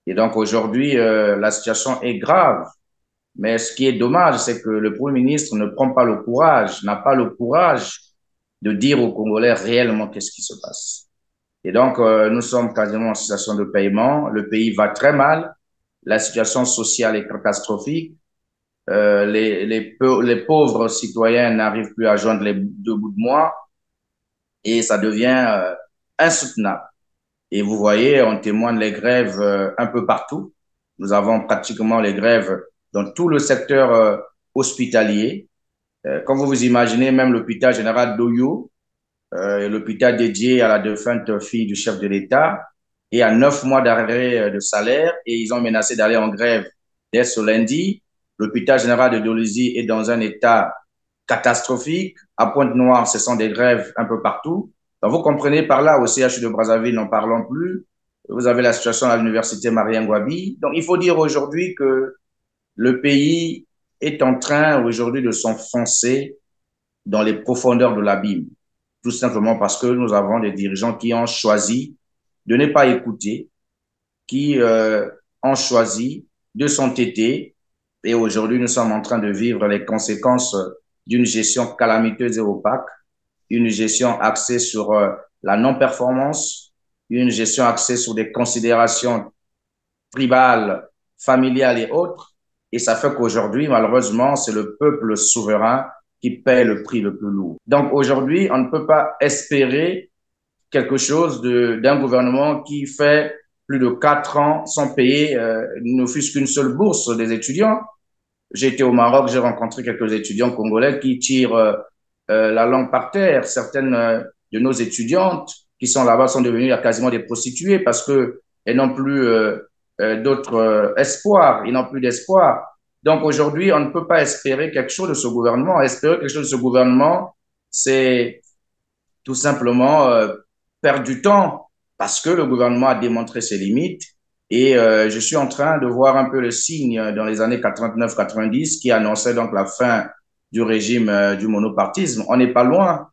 Et donc aujourd'hui, la situation est grave. Mais ce qui est dommage, c'est que le Premier ministre ne prend pas le courage, n'a pas le courage de dire aux Congolais réellement qu'est-ce qui se passe. Et donc, nous sommes quasiment en situation de paiement. Le pays va très mal. La situation sociale est catastrophique. Les pauvres citoyens n'arrivent plus à joindre les deux bouts de mois et ça devient insoutenable. Et vous voyez, on témoigne les grèves un peu partout. Nous avons pratiquement les grèves dans tout le secteur hospitalier. Comme vous vous imaginez, même l'hôpital général d'Oyo, l'hôpital dédié à la défunte fille du chef de l'État, est à 9 mois d'arrêt de salaire et ils ont menacé d'aller en grève dès ce lundi. L'hôpital général de Dolisie est dans un état catastrophique. À Pointe-Noire, ce sont des grèves un peu partout. Donc, vous comprenez par là, au CHU de Brazzaville, n'en parlons plus. Vous avez la situation à l'université Marien Ngouabi. Donc, il faut dire aujourd'hui que le pays est en train aujourd'hui de s'enfoncer dans les profondeurs de l'abîme, tout simplement parce que nous avons des dirigeants qui ont choisi de ne pas écouter, qui ont choisi de s'entêter. Et aujourd'hui, nous sommes en train de vivre les conséquences d'une gestion calamiteuse et opaque, une gestion axée sur la non-performance, une gestion axée sur des considérations tribales, familiales et autres. Et ça fait qu'aujourd'hui, malheureusement, c'est le peuple souverain qui paie le prix le plus lourd. Donc aujourd'hui, on ne peut pas espérer quelque chose d'un gouvernement qui fait plus de 4 ans sans payer ne fût-ce qu'une seule bourse des étudiants. J'ai été au Maroc, j'ai rencontré quelques étudiants congolais qui tirent la langue par terre. Certaines de nos étudiantes qui sont là-bas sont devenues quasiment des prostituées parce que elles n'ont plus d'autres espoirs. Ils n'ont plus d'espoir. Donc aujourd'hui, on ne peut pas espérer quelque chose de ce gouvernement. Espérer quelque chose de ce gouvernement, c'est tout simplement perdre du temps parce que le gouvernement a démontré ses limites. Et je suis en train de voir un peu le signe dans les années 89-90 qui annonçait donc la fin du régime du monopartisme. On n'est pas loin.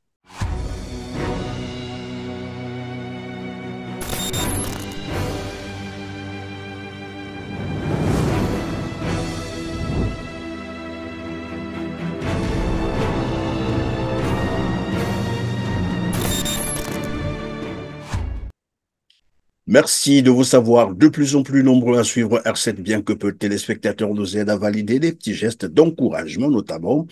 Merci de vous savoir de plus en plus nombreux à suivre R7, bien que peu de téléspectateurs nous aident à valider les petits gestes d'encouragement, notamment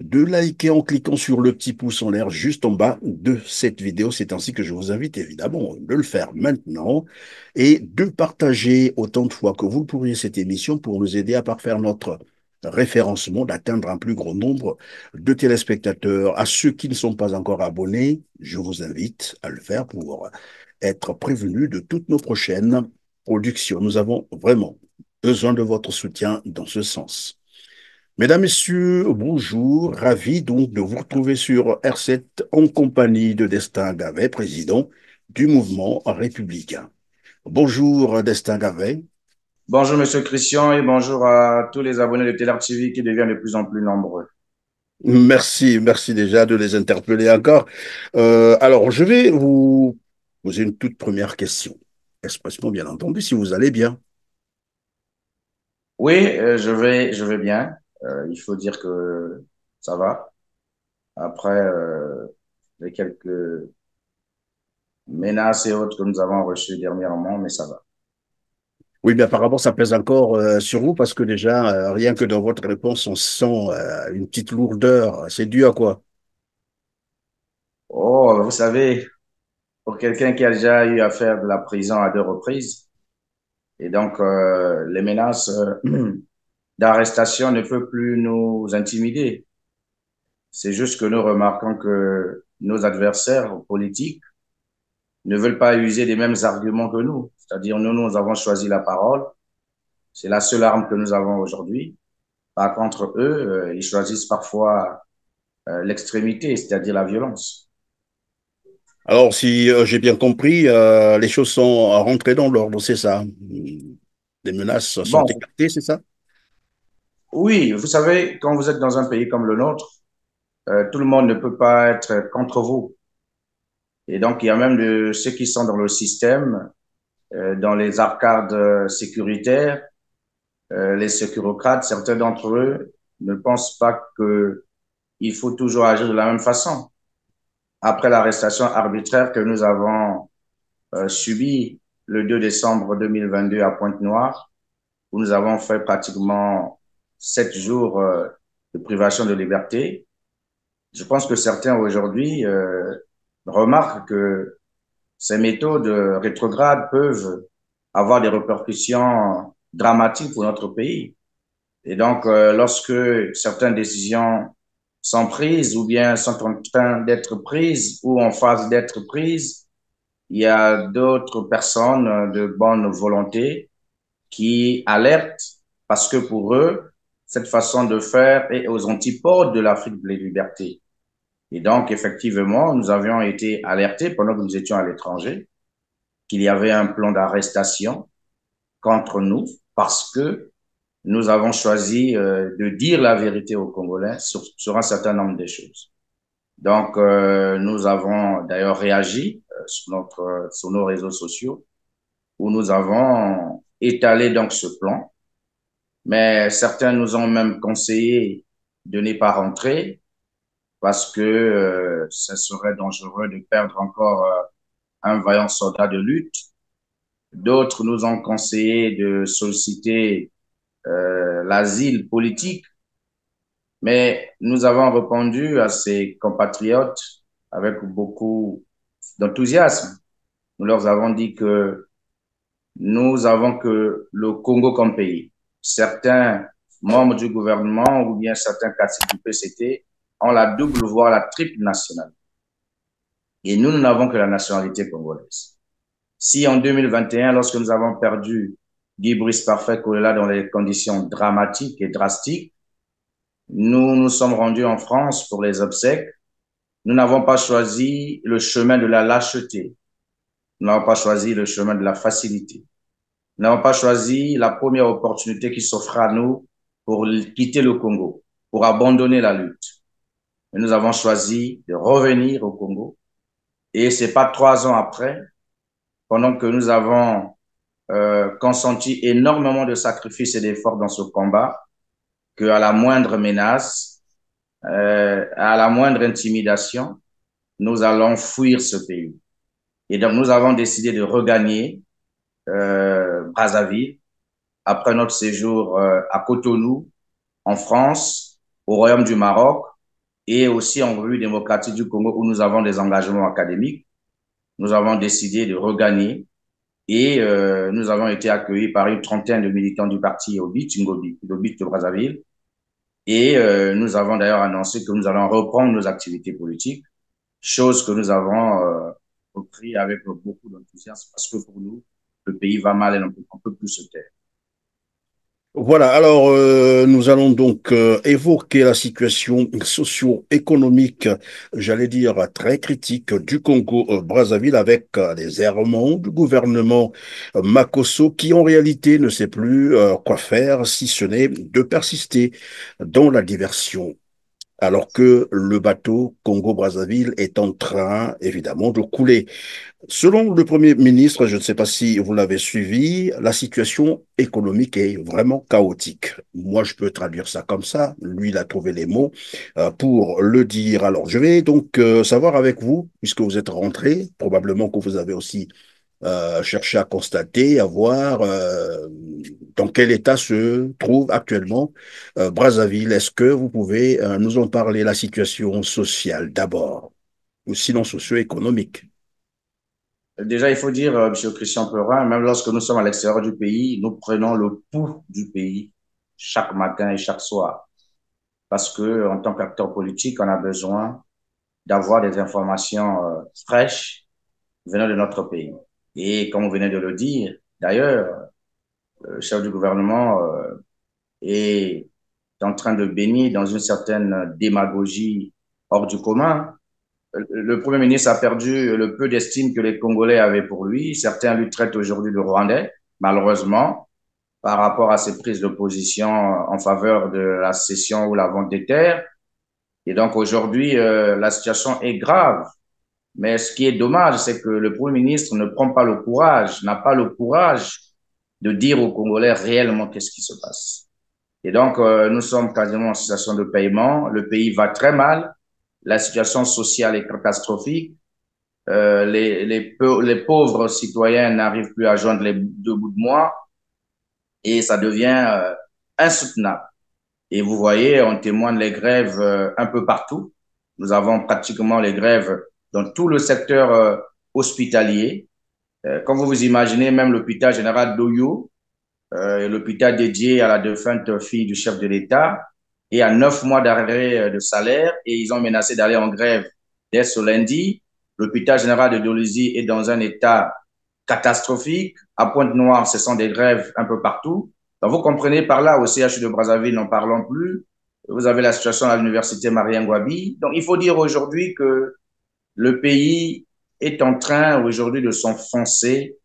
de liker en cliquant sur le petit pouce en l'air juste en bas de cette vidéo. C'est ainsi que je vous invite évidemment de le faire maintenant et de partager autant de fois que vous le pourriez cette émission pour nous aider à parfaire notre référencement, d'atteindre un plus grand nombre de téléspectateurs. À ceux qui ne sont pas encore abonnés, je vous invite à le faire pour être prévenu de toutes nos prochaines productions. Nous avons vraiment besoin de votre soutien dans ce sens. Mesdames, Messieurs, bonjour. Ravi donc de vous retrouver sur R7 en compagnie de Destin Gavet, président du mouvement républicain. Bonjour Destin Gavet. Bonjour, Monsieur Christian, et bonjour à tous les abonnés de Télar TV qui deviennent de plus en plus nombreux. Merci déjà de les interpeller encore. Alors, je vais vous poser une toute première question. Expressément, bien entendu, si vous allez bien. Oui, je vais bien. Il faut dire que ça va. Après les quelques menaces et autres que nous avons reçues dernièrement, mais ça va. Oui, mais apparemment, ça pèse encore sur vous parce que déjà, rien que dans votre réponse, on sent une petite lourdeur. C'est dû à quoi? Oh, vous savez, pour quelqu'un qui a déjà eu à faire de la prison à 2 reprises, et donc les menaces d'arrestation ne peuvent plus nous intimider. C'est juste que nous remarquons que nos adversaires politiques ne veulent pas user des mêmes arguments que nous. C'est-à-dire, nous avons choisi la parole. C'est la seule arme que nous avons aujourd'hui. Par contre, eux, ils choisissent parfois l'extrémité, c'est-à-dire la violence. Alors, si j'ai bien compris, les choses sont rentrées dans l'ordre, c'est ça. Les menaces sont Bon, écartées, c'est ça? oui, vous savez, quand vous êtes dans un pays comme le nôtre, tout le monde ne peut pas être contre vous. Et donc, il y a même de ceux qui sont dans le système dans les arcades sécuritaires, les sécurocrates, certains d'entre eux ne pensent pas qu'il faut toujours agir de la même façon. Après l'arrestation arbitraire que nous avons subie le 2 décembre 2022 à Pointe-Noire, où nous avons fait pratiquement 7 jours de privation de liberté, je pense que certains aujourd'hui remarquent que ces méthodes rétrogrades peuvent avoir des répercussions dramatiques pour notre pays. Et donc, lorsque certaines décisions sont prises ou bien sont en train d'être prises ou en phase d'être prises, il y a d'autres personnes de bonne volonté qui alertent parce que pour eux, cette façon de faire est aux antipodes de l'Afrique de la liberté. Et donc, effectivement, nous avions été alertés pendant que nous étions à l'étranger qu'il y avait un plan d'arrestation contre nous parce que nous avons choisi de dire la vérité aux Congolais sur un certain nombre de choses. Donc, nous avons d'ailleurs réagi sur nos réseaux sociaux où nous avons étalé donc ce plan. Mais certains nous ont même conseillé de n'y pas rentrer parce que ce serait dangereux de perdre encore un vaillant soldat de lutte. D'autres nous ont conseillé de solliciter l'asile politique, mais nous avons répondu à ces compatriotes avec beaucoup d'enthousiasme. Nous leur avons dit que nous avons que le Congo comme pays. Certains membres du gouvernement ou bien certains caciques du PCT ont la double, voire la triple nationalité. Et nous n'avons que la nationalité congolaise. Si en 2021, lorsque nous avons perdu Guy Brice Parfait Kolela dans des conditions dramatiques et drastiques, nous nous sommes rendus en France pour les obsèques. Nous n'avons pas choisi le chemin de la lâcheté. Nous n'avons pas choisi le chemin de la facilité. Nous n'avons pas choisi la première opportunité qui s'offre à nous pour quitter le Congo, pour abandonner la lutte. Mais nous avons choisi de revenir au Congo. Et c'est pas 3 ans après, pendant que nous avons consenti énormément de sacrifices et d'efforts dans ce combat, qu'à la moindre menace, à la moindre intimidation, nous allons fuir ce pays. Et donc, nous avons décidé de regagner Brazzaville après notre séjour à Cotonou, en France, au Royaume du Maroc et aussi en République démocratique du Congo où nous avons des engagements académiques. Nous avons décidé de regagner et nous avons été accueillis par une trentaine de militants du parti Obit, Ngobi, de Brazzaville. Et nous avons d'ailleurs annoncé que nous allons reprendre nos activités politiques, chose que nous avons repris avec beaucoup d'enthousiasme parce que pour nous, le pays va mal et on ne peut plus se taire. Voilà, alors nous allons donc évoquer la situation socio-économique, j'allais dire très critique du Congo-Brazzaville avec les errements du gouvernement Makosso qui en réalité ne sait plus quoi faire si ce n'est de persister dans la diversion. Alors que le bateau Congo-Brazzaville est en train, évidemment, de couler. Selon le Premier ministre, je ne sais pas si vous l'avez suivi, la situation économique est vraiment chaotique. Moi, je peux traduire ça comme ça. Lui, il a trouvé les mots pour le dire. Alors, je vais donc savoir avec vous, puisque vous êtes rentré, probablement que vous avez aussi cherché à constater, à voir dans quel état se trouve actuellement Brazzaville. Est-ce que vous pouvez nous en parler, la situation sociale d'abord, ou sinon socio-économique? Déjà, il faut dire, M. Christian Perrin, même lorsque nous sommes à l'extérieur du pays, nous prenons le pouls du pays chaque matin et chaque soir. Parce que, en tant qu'acteur politique, on a besoin d'avoir des informations fraîches venant de notre pays. Et comme vous venez de le dire, d'ailleurs, le chef du gouvernement est en train de baigner dans une certaine démagogie hors du commun. Le Premier ministre a perdu le peu d'estime que les Congolais avaient pour lui. Certains lui traitent aujourd'hui de Rwandais, malheureusement, par rapport à ses prises de position en faveur de la cession ou la vente des terres. Et donc aujourd'hui, la situation est grave Mais ce qui est dommage, c'est que le Premier ministre ne prend pas le courage, n'a pas le courage de dire aux Congolais réellement qu'est-ce qui se passe. Et donc, nous sommes quasiment en situation de paiement. Le pays va très mal. La situation sociale est catastrophique. Les pauvres citoyens n'arrivent plus à joindre les deux bouts de mois et ça devient insoutenable. Et vous voyez, on témoigne les grèves un peu partout. Nous avons pratiquement les grèves dans tout le secteur hospitalier. Comme vous vous imaginez, même l'hôpital général d'Oyo, l'hôpital dédié à la défunte fille du chef de l'État, est à 9 mois d'arrêt de salaire et ils ont menacé d'aller en grève dès ce lundi. L'hôpital général de Dolisie est dans un état catastrophique. À Pointe-Noire, ce sont des grèves un peu partout. Donc, vous comprenez par là, au CHU de Brazzaville, n'en parlons plus. Vous avez la situation à l'université Marien-Ngouabi. Donc, il faut dire aujourd'hui que le pays est en train aujourd'hui de s'enfoncer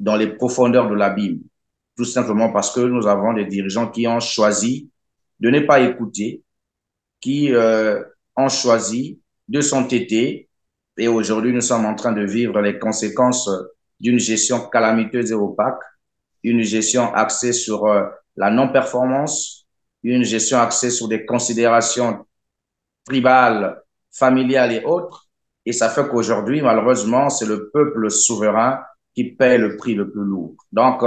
dans les profondeurs de l'abîme. Tout simplement parce que nous avons des dirigeants qui ont choisi de ne pas écouter, qui ont choisi de s'entêter. Et aujourd'hui, nous sommes en train de vivre les conséquences d'une gestion calamiteuse et opaque, une gestion axée sur la non-performance, une gestion axée sur des considérations tribales, familiales et autres. Et ça fait qu'aujourd'hui, malheureusement, c'est le peuple souverain qui paie le prix le plus lourd. Donc,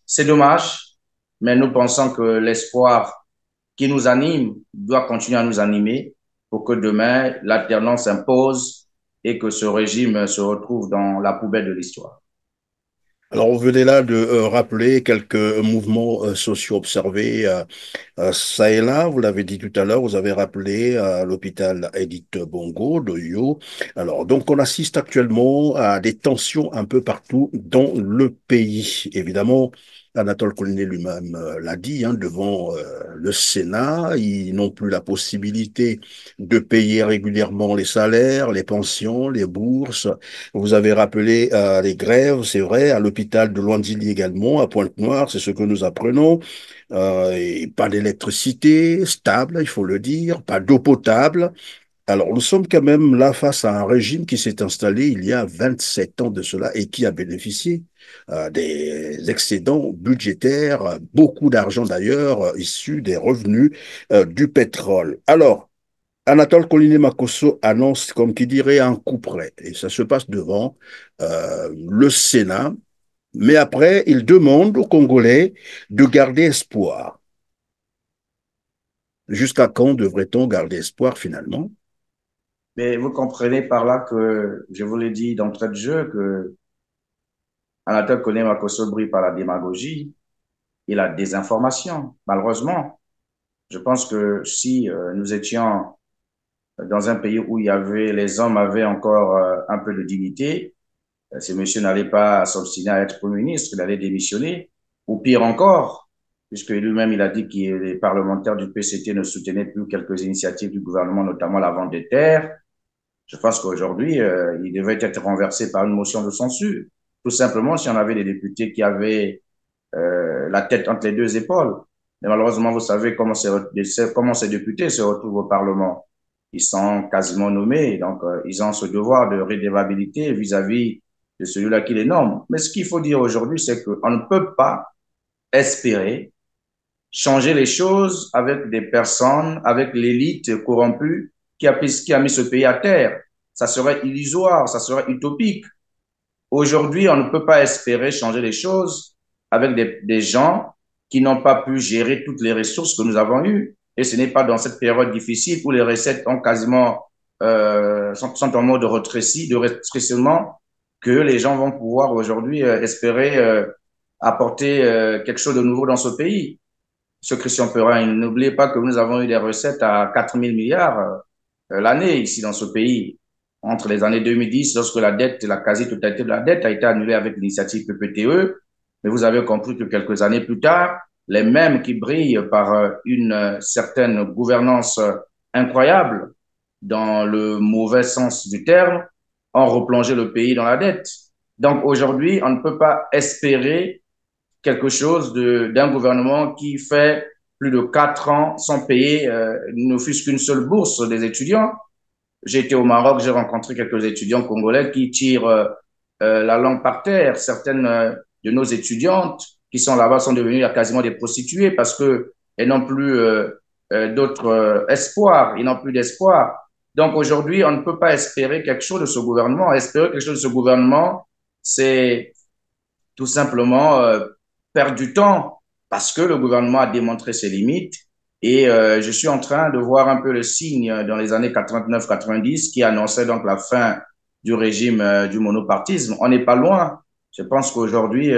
c'est dommage, mais nous pensons que l'espoir qui nous anime doit continuer à nous animer pour que demain, l'alternance s'impose et que ce régime se retrouve dans la poubelle de l'histoire. Alors, on venait là de rappeler quelques mouvements sociaux observés ça et là. Vous l'avez dit tout à l'heure, vous avez rappelé l'hôpital Edith Bongo de Yo. Alors, donc, on assiste actuellement à des tensions un peu partout dans le pays. Évidemment, Anatole Collinet lui-même l'a dit devant le Sénat. Ils n'ont plus la possibilité de payer régulièrement les salaires, les pensions, les bourses. Vous avez rappelé les grèves, c'est vrai, à l'hôpital de Loindilly également, à Pointe-Noire, c'est ce que nous apprenons. Et pas d'électricité stable, il faut le dire, pas d'eau potable. Alors, nous sommes quand même là face à un régime qui s'est installé il y a 27 ans de cela et qui a bénéficié des excédents budgétaires, beaucoup d'argent d'ailleurs, issu des revenus du pétrole. Alors, Anatole Collinet-Makosso annonce, comme qui dirait, un coup près. Et ça se passe devant le Sénat. Mais après, il demande aux Congolais de garder espoir. Jusqu'à quand devrait-on garder espoir finalement? Mais vous comprenez par là que, je vous l'ai dit d'entrée de jeu, que Anatole Koné Makosso brille par la démagogie et la désinformation, malheureusement. Je pense que si nous étions dans un pays où il y avait, les hommes avaient encore un peu de dignité, ce monsieur n'allait pas s'obstiner à être Premier ministre, il allait démissionner. Ou pire encore, puisque lui-même il a dit que les parlementaires du PCT ne soutenaient plus quelques initiatives du gouvernement, notamment la vente des terres. Je pense qu'aujourd'hui, il devait être renversé par une motion de censure. Tout simplement, si on avait des députés qui avaient la tête entre les deux épaules. Mais malheureusement, vous savez comment ces députés se retrouvent au Parlement. Ils sont quasiment nommés, donc ils ont ce devoir de redevabilité vis-à-vis de celui-là qui les nomme. Mais ce qu'il faut dire aujourd'hui, c'est qu'on ne peut pas espérer changer les choses avec des personnes, avec l'élite corrompue qui a mis ce pays à terre. Ça serait illusoire, ça serait utopique. Aujourd'hui, on ne peut pas espérer changer les choses avec des gens qui n'ont pas pu gérer toutes les ressources que nous avons eues. Et ce n'est pas dans cette période difficile où les recettes ont quasiment, sont en mode de rétrécissement, que les gens vont pouvoir aujourd'hui espérer apporter quelque chose de nouveau dans ce pays. Ce Christian Perrin, n'oubliez pas que nous avons eu des recettes à 4 000 milliards l'année ici dans ce pays. Entre les années 2010, lorsque la dette, la quasi-totalité de la dette a été annulée avec l'initiative PPTE, mais vous avez compris que quelques années plus tard, les mêmes qui brillent par une certaine gouvernance incroyable, dans le mauvais sens du terme, ont replongé le pays dans la dette. Donc aujourd'hui, on ne peut pas espérer quelque chose d'un gouvernement qui fait plus de 4 ans sans payer ne fût-ce qu'une seule bourse des étudiants. J'ai été au Maroc, j'ai rencontré quelques étudiants congolais qui tirent la langue par terre. Certaines de nos étudiantes qui sont là-bas sont devenues quasiment des prostituées parce que elles n'ont plus d'autres espoirs. Ils n'ont plus d'espoir. Donc aujourd'hui, on ne peut pas espérer quelque chose de ce gouvernement. Espérer quelque chose de ce gouvernement, c'est tout simplement perdre du temps parce que le gouvernement a démontré ses limites. Et je suis en train de voir un peu le signe dans les années 89-90 qui annonçait donc la fin du régime du monopartisme. On n'est pas loin. Je pense qu'aujourd'hui,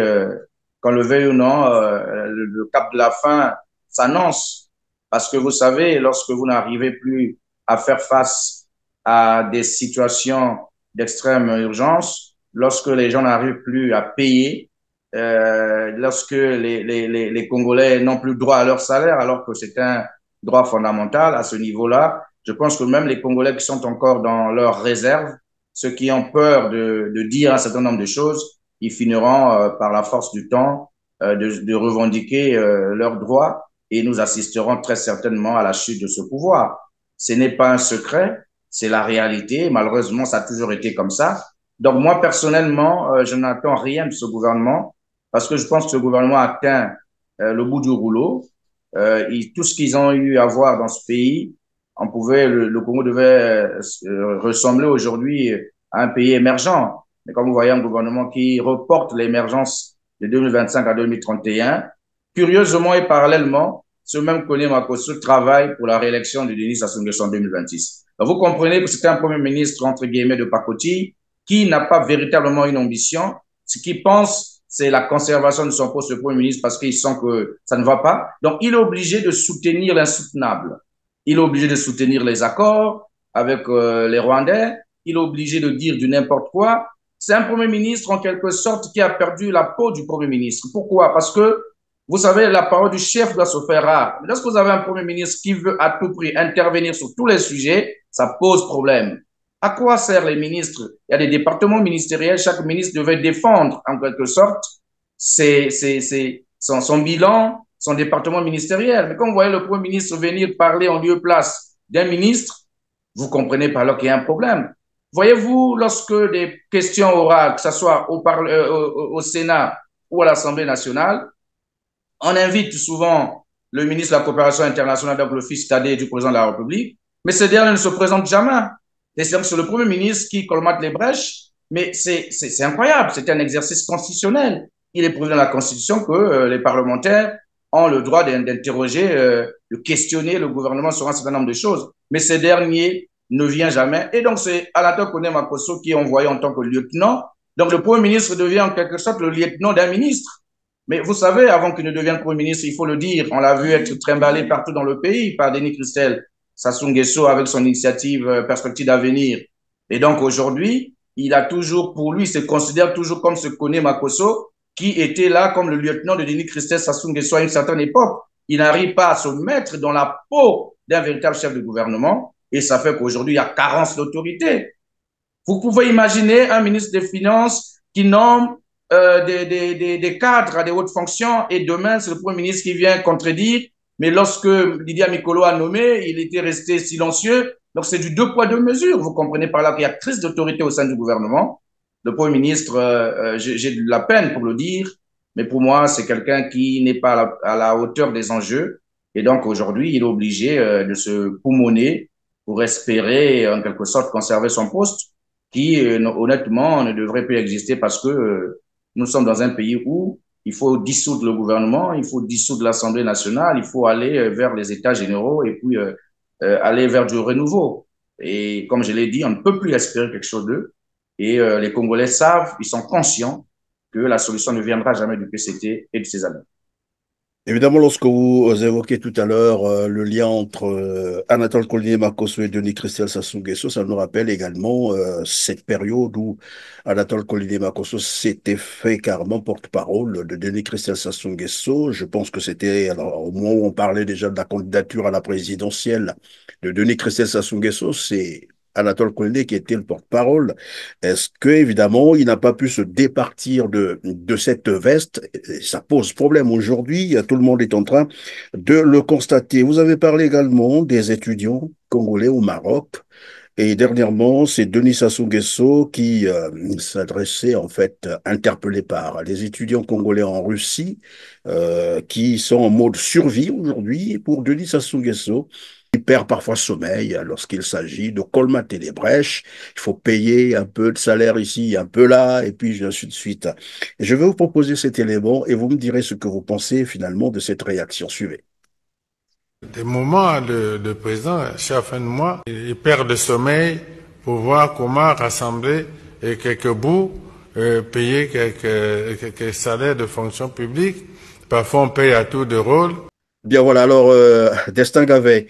qu'on le veuille ou non, le cap de la fin s'annonce. Parce que vous savez, lorsque vous n'arrivez plus à faire face à des situations d'extrême urgence, lorsque les gens n'arrivent plus à payer, lorsque les Congolais n'ont plus droit à leur salaire, alors que c'est un droit fondamental à ce niveau-là. Je pense que même les Congolais qui sont encore dans leurs réserves, ceux qui ont peur de dire un certain nombre de choses, ils finiront par la force du temps de revendiquer leurs droits et nous assisterons très certainement à la chute de ce pouvoir. Ce n'est pas un secret, c'est la réalité. Malheureusement, ça a toujours été comme ça. Donc moi, personnellement, je n'attends rien de ce gouvernement parce que je pense que ce gouvernement a atteint le bout du rouleau. Tout ce qu'ils ont eu à voir dans ce pays, le Congo devait ressembler aujourd'hui à un pays émergent. Mais comme vous voyez, un gouvernement qui reporte l'émergence de 2025 à 2031, curieusement et parallèlement, ce même Kone Makosso travaille pour la réélection de Denis Sassou Nguesso en 2026. Donc vous comprenez que c'est un premier ministre, entre guillemets, de pacotille, qui n'a pas véritablement une ambition. Ce qu'il pense, c'est la conservation de son poste de Premier ministre parce qu'il sent que ça ne va pas. Donc, il est obligé de soutenir l'insoutenable. Il est obligé de soutenir les accords avec les Rwandais. Il est obligé de dire du n'importe quoi. C'est un Premier ministre, en quelque sorte, qui a perdu la peau du Premier ministre. Pourquoi? Parce que, vous savez, la parole du chef doit se faire rare. Mais lorsque vous avez un Premier ministre qui veut à tout prix intervenir sur tous les sujets, ça pose problème. À quoi servent les ministres? Il y a des départements ministériels, chaque ministre devait défendre en quelque sorte son bilan, son département ministériel. Mais quand vous voyez le Premier ministre venir parler en lieu et place d'un ministre, vous comprenez par là qu'il y a un problème. Voyez-vous, lorsque des questions orales, que ce soit au Sénat ou à l'Assemblée nationale, on invite souvent le ministre de la Coopération internationale, donc le fils cadet du président de la République, mais ce dernier ne se présente jamais. C'est le Premier ministre qui colmate les brèches, mais c'est incroyable, c'est un exercice constitutionnel. Il est prévu dans la Constitution que les parlementaires ont le droit d'interroger, de questionner le gouvernement sur un certain nombre de choses. Mais ce dernier ne vient jamais. Et donc, c'est Alato Kone Makosso qui est envoyé en tant que lieutenant. Donc, le Premier ministre devient en quelque sorte le lieutenant d'un ministre. Mais vous savez, avant qu'il ne devienne Premier ministre, il faut le dire, on l'a vu être trimballé partout dans le pays par Denis Christel, Sassou Nguesso avec son initiative Perspective d'avenir. Et donc aujourd'hui, il a toujours, pour lui, il se considère toujours comme ce Kone Makosso qui était là comme le lieutenant de Denis Christel Sassou Nguesso à une certaine époque. Il n'arrive pas à se mettre dans la peau d'un véritable chef de gouvernement et ça fait qu'aujourd'hui, il y a carence d'autorité. Vous pouvez imaginer un ministre des Finances qui nomme des cadres à des hautes fonctions et demain, c'est le Premier ministre qui vient contredire. Mais lorsque Lydia Mikolo a nommé, il était resté silencieux. Donc, c'est du deux poids, deux mesures. Vous comprenez par là qu'il y a crise d'autorité au sein du gouvernement. Le Premier ministre, j'ai de la peine pour le dire, mais pour moi, c'est quelqu'un qui n'est pas à la hauteur des enjeux. Et donc, aujourd'hui, il est obligé de se poumonner pour espérer, en quelque sorte, conserver son poste qui, honnêtement, ne devrait plus exister parce que nous sommes dans un pays où il faut dissoudre le gouvernement, il faut dissoudre l'Assemblée nationale, il faut aller vers les États généraux et puis aller vers du renouveau. Et comme je l'ai dit, on ne peut plus espérer quelque chose d'eux. Et les Congolais savent, ils sont conscients que la solution ne viendra jamais du PCT et de ses amis. Évidemment, lorsque vous évoquez tout à l'heure le lien entre Anatole Collier Makosso et Denis Christel Sassou Nguesso, ça nous rappelle également cette période où Anatole Collier Makosso s'était fait carrément porte-parole de Denis Christel Sassou Nguesso. Je pense que c'était alors, au moment où on parlait déjà de la candidature à la présidentielle de Denis Christel Sassou Nguesso, c'est Anatole Collier qui était le porte-parole. Est-ce que, évidemment, il n'a pas pu se départir de cette veste? Et ça pose problème aujourd'hui. Tout le monde est en train de le constater. Vous avez parlé également des étudiants congolais au Maroc. Et dernièrement, c'est Denis Sassou Nguesso qui s'adressait, en fait, interpellé par les étudiants congolais en Russie, qui sont en mode survie aujourd'hui. Pour Denis Sassou Nguesso, il perd parfois sommeil lorsqu'il s'agit de colmater les brèches. Il faut payer un peu de salaire ici, un peu là, et puis ainsi de suite. Et je vais vous proposer cet élément et vous me direz ce que vous pensez finalement de cette réaction. Suivez. Des moments, le président, chaque fin de mois, il perd le sommeil pour voir comment rassembler quelques bouts, payer quelques salaires de fonction publique. Parfois, on paye à tour de rôle. Bien voilà, alors Destin Gavet,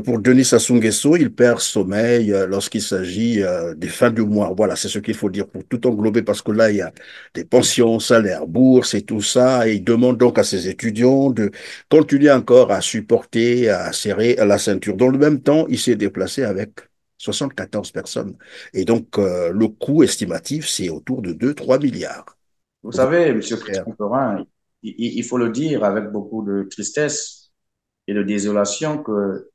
pour Denis Sassou Nguesso, il perd sommeil lorsqu'il s'agit des fins du mois. Voilà, c'est ce qu'il faut dire pour tout englober parce que là, il y a des pensions, salaires, bourses et tout ça. Et il demande donc à ses étudiants de continuer encore à supporter, à serrer la ceinture. Dans le même temps, il s'est déplacé avec 74 personnes. Et donc, le coût estimatif, c'est autour de 2-3 milliards. Vous savez, Monsieur Christian Perrin, il faut le dire avec beaucoup de tristesse et de désolation que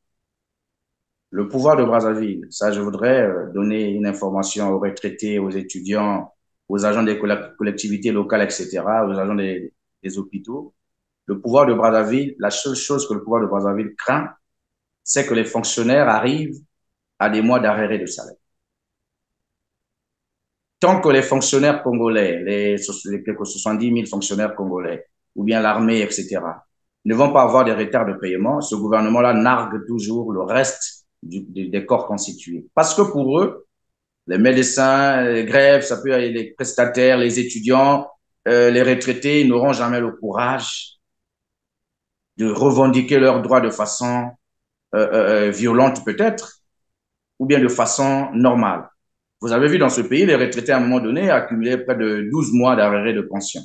le pouvoir de Brazzaville, ça je voudrais donner une information aux retraités, aux étudiants, aux agents des collectivités locales, etc., aux agents des hôpitaux. Le pouvoir de Brazzaville, la seule chose que le pouvoir de Brazzaville craint, c'est que les fonctionnaires arrivent à des mois d'arrêt de salaire. Tant que les fonctionnaires congolais, les quelques 70 000 fonctionnaires congolais, ou bien l'armée, etc., ne vont pas avoir des retards de paiement, ce gouvernement-là nargue toujours le reste des corps constitués. Parce que pour eux, les médecins, les grèves, ça peut aller les prestataires, les étudiants, les retraités, ils n'auront jamais le courage de revendiquer leurs droits de façon violente peut-être, ou bien de façon normale. Vous avez vu dans ce pays, les retraités à un moment donné accumulaient près de 12 mois d'arrêt de pension.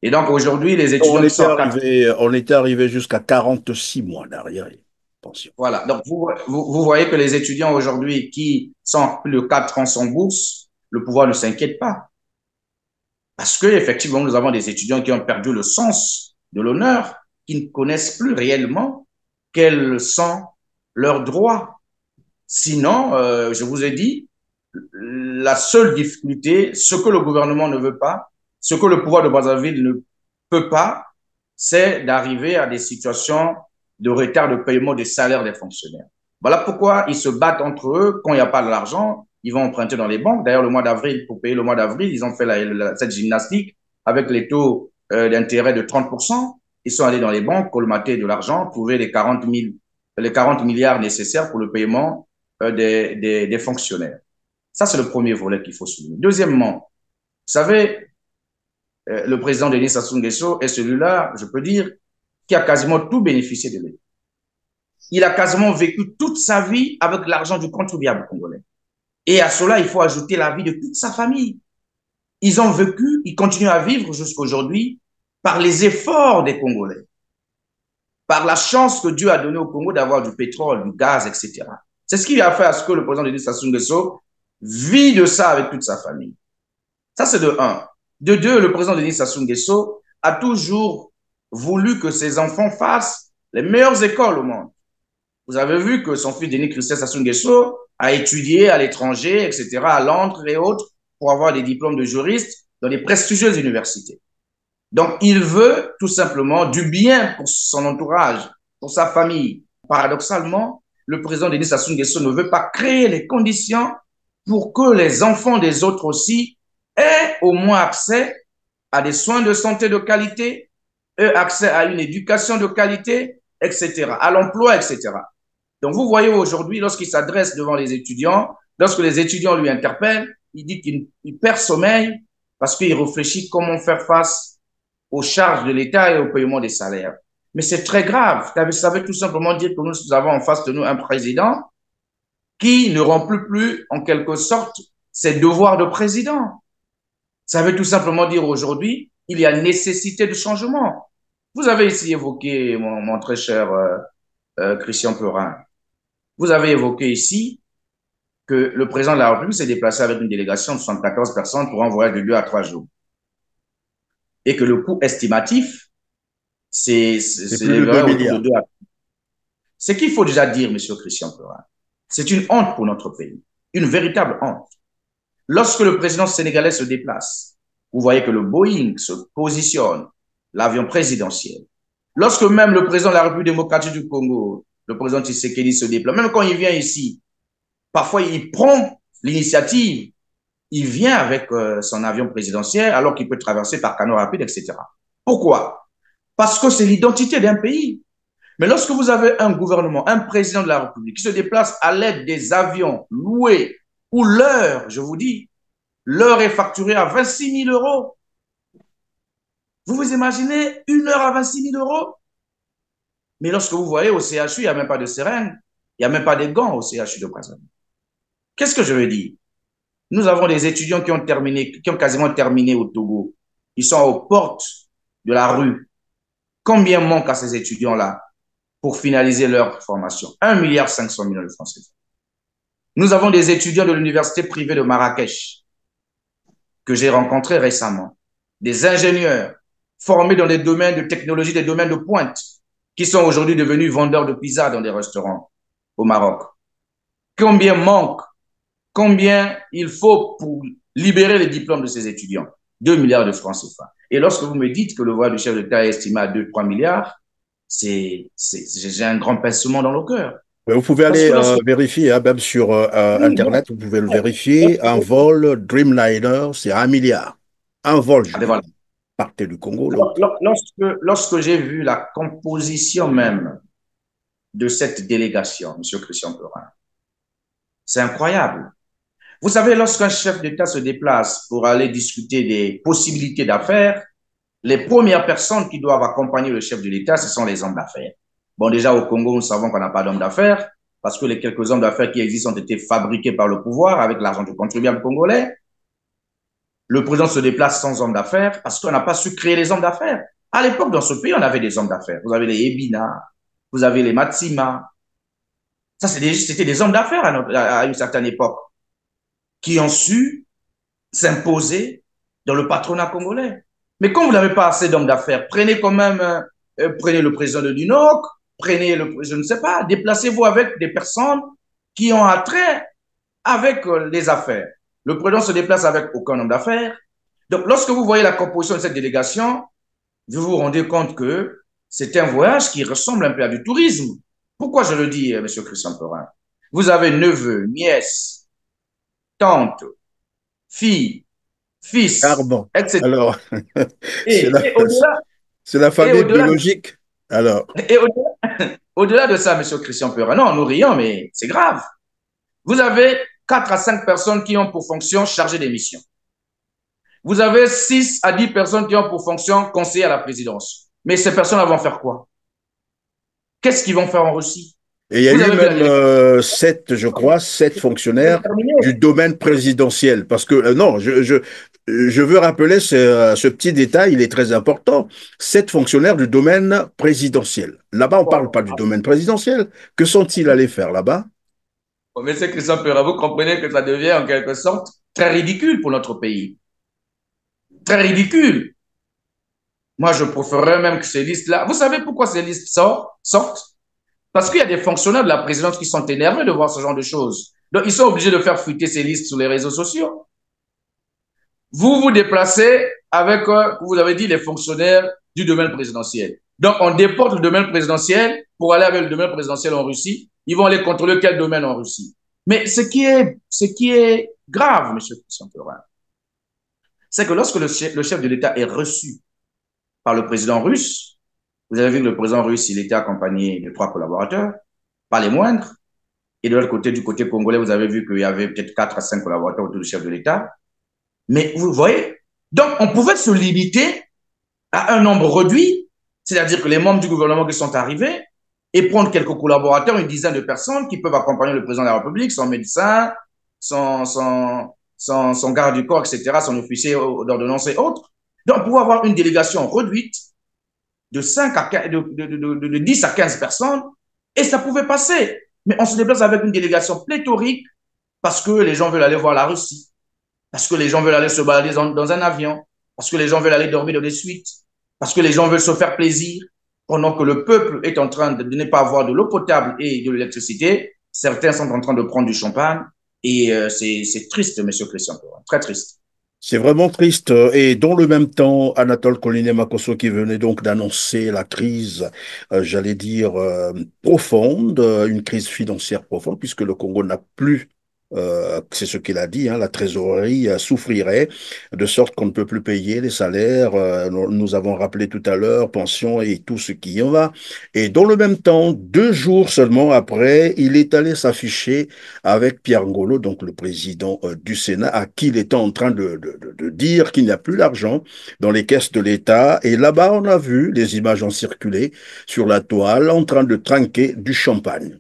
Et donc aujourd'hui, les étudiants qui sortent On était arrivé jusqu'à 46 mois d'arriéré. Pension. voilà. Donc vous voyez que les étudiants aujourd'hui qui sont plus de 4 ans sans bourse, le pouvoir ne s'inquiète pas. Parce que effectivement, nous avons des étudiants qui ont perdu le sens de l'honneur, qui ne connaissent plus réellement quels sont leurs droits. Sinon, je vous ai dit, la seule difficulté, ce que le gouvernement ne veut pas, ce que le pouvoir de Brazzaville ne peut pas, c'est d'arriver à des situations de retard de paiement des salaires des fonctionnaires. Voilà pourquoi ils se battent entre eux. Quand il n'y a pas de l'argent, ils vont emprunter dans les banques. D'ailleurs, le mois d'avril, pour payer le mois d'avril, ils ont fait cette gymnastique avec les taux d'intérêt de 30%. Ils sont allés dans les banques, colmater de l'argent, trouver les 40 milliards nécessaires pour le paiement des fonctionnaires. Ça, c'est le premier volet qu'il faut souligner. Deuxièmement, vous savez, le président Denis Sassou Nguesso est celui-là, je peux dire, qui a quasiment tout bénéficié de l'État. Il a quasiment vécu toute sa vie avec l'argent du contribuable congolais. Et à cela, il faut ajouter la vie de toute sa famille. Ils ont vécu, ils continuent à vivre jusqu'à aujourd'hui par les efforts des Congolais, par la chance que Dieu a donnée au Congo d'avoir du pétrole, du gaz, etc. C'est ce qui a fait à ce que le président Denis Sassou Nguesso vit de ça avec toute sa famille. Ça, c'est de un. De deux, le président Denis Sassou Nguesso a toujours voulu que ses enfants fassent les meilleures écoles au monde. Vous avez vu que son fils Denis Christian Sassou Nguesso a étudié à l'étranger, etc., à Londres et autres, pour avoir des diplômes de juriste dans des prestigieuses universités. Donc, il veut tout simplement du bien pour son entourage, pour sa famille. Paradoxalement, le président Denis Sassou Nguesso ne veut pas créer les conditions pour que les enfants des autres aussi aient au moins accès à des soins de santé de qualité, aient accès à une éducation de qualité, etc., à l'emploi, etc. Donc, vous voyez aujourd'hui, lorsqu'il s'adresse devant les étudiants, lorsque les étudiants lui interpellent, il dit qu'il perd sommeil parce qu'il réfléchit comment faire face aux charges de l'État et au paiement des salaires. Mais c'est très grave. Ça veut tout simplement dire que nous avons en face de nous un président qui ne remplit plus, en quelque sorte, ses devoirs de président. Ça veut tout simplement dire aujourd'hui, il y a nécessité de changement. Vous avez ici évoqué, mon très cher Christian Perrin, vous avez évoqué ici que le président de la République s'est déplacé avec une délégation de 74 personnes pour un voyage de 2 à 3 jours. Et que le coût estimatif, c'est plus de 2 autour de milliards. 2 à 3. Ce qu'il faut déjà dire, M. Christian Perrin, C'est une honte pour notre pays, une véritable honte. Lorsque le président sénégalais se déplace, vous voyez que le Boeing se positionne, l'avion présidentiel. Lorsque même le président de la République démocratique du Congo, le président Tshisekedi se déplace, même quand il vient ici, parfois il prend l'initiative, il vient avec son avion présidentiel alors qu'il peut traverser par canot rapide, etc. Pourquoi? Parce que c'est l'identité d'un pays. Mais lorsque vous avez un gouvernement, un président de la République qui se déplace à l'aide des avions loués, où l'heure, je vous dis, l'heure est facturée à 26 000 euros. Vous vous imaginez une heure à 26 000 euros? Mais lorsque vous voyez au CHU, il n'y a même pas de seringue, il n'y a même pas de gants au CHU de Brazzaville. Qu'est-ce que je veux dire? Nous avons des étudiants qui ont quasiment terminé au Togo. Ils sont aux portes de la rue. Combien manque à ces étudiants-là pour finaliser leur formation? 1,5 milliard de francs CFA. Nous avons des étudiants de l'université privée de Marrakech que j'ai rencontrés récemment, des ingénieurs formés dans des domaines de technologie, des domaines de pointe, qui sont aujourd'hui devenus vendeurs de pizza dans des restaurants au Maroc. Combien manque? Combien il faut pour libérer les diplômes de ces étudiants? 2 milliards de francs CFA. Et lorsque vous me dites que le voyage du chef d'État est estimé à 2-3 milliards, j'ai un grand pincement dans le cœur. Vous pouvez aller vérifier, hein, même sur Internet, vous pouvez le vérifier. Un vol Dreamliner, c'est 1 milliard. Un vol, voilà. Partait du Congo. Lorsque j'ai vu la composition même de cette délégation, M. Christian Perin, c'est incroyable. Vous savez, lorsqu'un chef d'État se déplace pour aller discuter des possibilités d'affaires, les premières personnes qui doivent accompagner le chef de l'État, ce sont les hommes d'affaires. Bon, déjà, au Congo, nous savons qu'on n'a pas d'hommes d'affaires parce que les quelques hommes d'affaires qui existent ont été fabriqués par le pouvoir avec l'argent du contribuable congolais. Le président se déplace sans hommes d'affaires parce qu'on n'a pas su créer les hommes d'affaires. À l'époque, dans ce pays, on avait des hommes d'affaires. Vous avez les Ebina, vous avez les Matsima. Ça, c'était des hommes d'affaires à une certaine époque qui ont su s'imposer dans le patronat congolais. Mais quand vous n'avez pas assez d'hommes d'affaires, prenez quand même, prenez le président de l'UNOC, prenez je ne sais pas, déplacez-vous avec des personnes qui ont attrait avec les affaires. Le président se déplace avec aucun homme d'affaires. Donc, lorsque vous voyez la composition de cette délégation, vous vous rendez compte que c'est un voyage qui ressemble un peu à du tourisme. Pourquoi je le dis, M. Christian Perin? Vous avez neveux, nièces, tantes, filles, fils, etc. Alors, c'est la famille biologique. Alors. Et au-delà de ça, M. Christian Perin, non, nous rions, mais c'est grave. Vous avez 4 à 5 personnes qui ont pour fonction chargée des missions. Vous avez 6 à 10 personnes qui ont pour fonction conseiller à la présidence. Mais ces personnes vont faire quoi? Qu'est-ce qu'ils vont faire en Russie? Et il y a eu même 7, je crois, 7 fonctionnaires du domaine présidentiel. Parce que, non, je veux rappeler ce petit détail, il est très important. 7 fonctionnaires du domaine présidentiel. Là-bas, on ne parle pas du domaine présidentiel. Que sont-ils allés faire là-bas? Mais c'est Christian Perin, vous comprenez que ça devient en quelque sorte très ridicule pour notre pays. Très ridicule. Moi, je préférerais même que ces listes-là... Vous savez pourquoi ces listes sortent? Parce qu'il y a des fonctionnaires de la présidence qui sont énervés de voir ce genre de choses. Donc, ils sont obligés de faire fuiter ces listes sur les réseaux sociaux. Vous vous déplacez avec, vous avez dit, les fonctionnaires du domaine présidentiel. Donc, on déporte le domaine présidentiel pour aller avec le domaine présidentiel en Russie. Ils vont aller contrôler quel domaine en Russie. Mais ce qui est grave, M. Christian Perin, c'est que lorsque le chef de l'État est reçu par le président russe, vous avez vu que le président russe, il était accompagné de 3 collaborateurs, pas les moindres. Et de l'autre côté, du côté congolais, vous avez vu qu'il y avait peut-être 4 à 5 collaborateurs autour du chef de l'État. Mais vous voyez, donc on pouvait se limiter à un nombre réduit, c'est-à-dire que les membres du gouvernement qui sont arrivés et prendre quelques collaborateurs, une dizaine de personnes qui peuvent accompagner le président de la République, son médecin, son garde du corps, etc., son officier d'ordonnance et autres. Donc, on pouvait avoir une délégation réduite de 10 à 15 personnes et ça pouvait passer. Mais on se déplace avec une délégation pléthorique parce que les gens veulent aller voir la Russie, parce que les gens veulent aller se balader dans un avion, parce que les gens veulent aller dormir dans des suites, parce que les gens veulent se faire plaisir, pendant que le peuple est en train de ne pas avoir de l'eau potable et de l'électricité. Certains sont en train de prendre du champagne et c'est triste, monsieur Christian Perrin, très triste. C'est vraiment triste. Et dans le même temps, Anatole Koliné-Makosso qui venait donc d'annoncer la crise, j'allais dire, profonde, une crise financière profonde, puisque le Congo n'a plus, c'est ce qu'il a dit, hein, la trésorerie souffrirait, de sorte qu'on ne peut plus payer les salaires. Nous avons rappelé tout à l'heure, pensions et tout ce qui en va. Et dans le même temps, 2 jours seulement après, il est allé s'afficher avec Pierre Ngolo, donc le président du Sénat, à qui il était en train de dire qu'il n'y a plus d'argent dans les caisses de l'État. Et là-bas, on a vu, les images ont circulé sur la toile, en train de trinquer du champagne.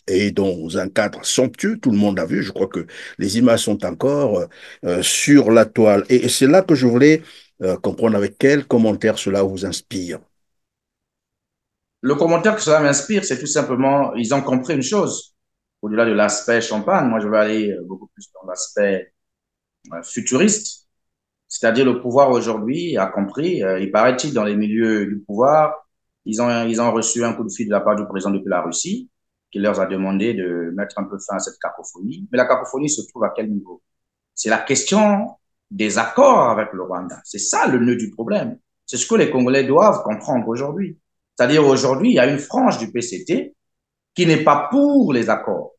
Et dans un cadre somptueux, tout le monde a vu, je crois que les images sont encore sur la toile. Et c'est là que je voulais comprendre avec quel commentaire cela vous inspire. Le commentaire que cela m'inspire, c'est tout simplement, ils ont compris une chose. Au-delà de l'aspect champagne, moi je vais aller beaucoup plus dans l'aspect futuriste. C'est-à-dire le pouvoir aujourd'hui a compris, il paraît-il dans les milieux du pouvoir, ils ont reçu un coup de fil de la part du président de la Russie qui leur a demandé de mettre un peu fin à cette cacophonie. Mais la cacophonie se trouve à quel niveau? C'est la question des accords avec le Rwanda. C'est ça le nœud du problème. C'est ce que les Congolais doivent comprendre aujourd'hui. C'est-à-dire aujourd'hui, il y a une frange du PCT qui n'est pas pour les accords.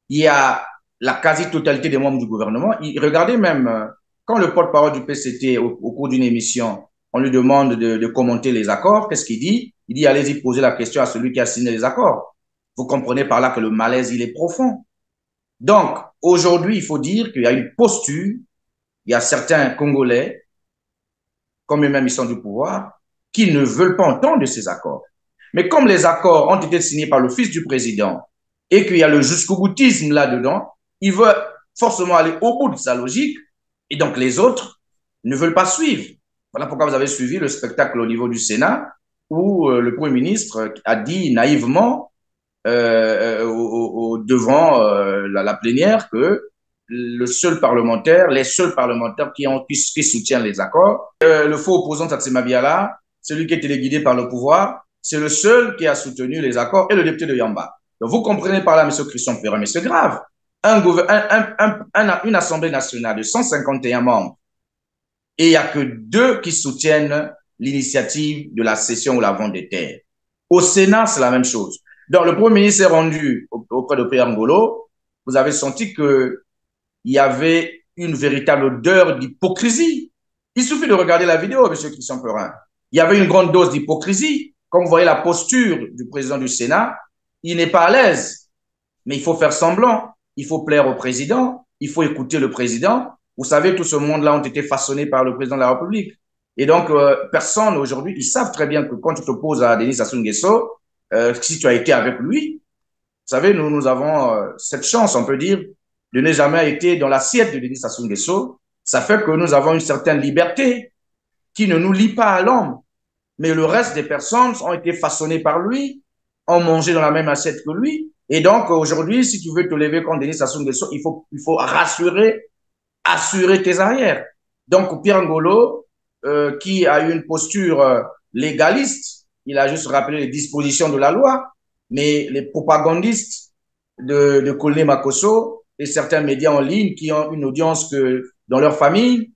Il y a la quasi-totalité des membres du gouvernement. Regardez même, quand le porte-parole du PCT, au cours d'une émission, on lui demande de commenter les accords, qu'est-ce qu'il dit? Il dit, allez-y, posez la question à celui qui a signé les accords. Vous comprenez par là que le malaise, il est profond. Donc, aujourd'hui, il faut dire qu'il y a une posture, il y a certains Congolais, comme eux-mêmes ils sont du pouvoir, qui ne veulent pas entendre de ces accords. Mais comme les accords ont été signés par le fils du président et qu'il y a le jusqu'au boutisme là-dedans, il veut forcément aller au bout de sa logique et donc les autres ne veulent pas suivre. Voilà pourquoi vous avez suivi le spectacle au niveau du Sénat où le Premier ministre a dit naïvement devant la plénière que les seuls parlementaires qui soutiennent les accords, le faux opposant Tatsima Biala, celui qui est téléguidé par le pouvoir, c'est le seul qui a soutenu les accords et le député de Yamba. Donc vous comprenez par là, M. Christian Perrin, mais c'est grave. Une Assemblée nationale de 151 membres et il n'y a que 2 qui soutiennent l'initiative de la cession ou la vente des terres. Au Sénat, c'est la même chose. Donc le Premier ministre est rendu auprès de Pierre Ngolo. Vous avez senti qu'il y avait une véritable odeur d'hypocrisie. Il suffit de regarder la vidéo, M. Christian Perrin. Il y avait une grande dose d'hypocrisie. Comme vous voyez la posture du président du Sénat, il n'est pas à l'aise. Mais il faut faire semblant. Il faut plaire au président. Il faut écouter le président. Vous savez, tout ce monde-là ont été façonnés par le président de la République. Et donc, personne aujourd'hui, ils savent très bien que quand tu t'opposes à Denis Sassou Nguesso, si tu as été avec lui, vous savez, nous avons cette chance, on peut dire, de ne jamais été dans l'assiette de Denis Sassou Nguesso. Ça fait que nous avons une certaine liberté qui ne nous lie pas à l'homme. Mais le reste des personnes ont été façonnées par lui, ont mangé dans la même assiette que lui. Et donc, aujourd'hui, si tu veux te lever contre Denis Sassou Nguesso, il faut assurer tes arrières. Donc, Pierre Ngolo, qui a eu une posture légaliste, il a juste rappelé les dispositions de la loi, mais les propagandistes de Koliné Makosso et certains médias en ligne qui ont une audience que dans leur famille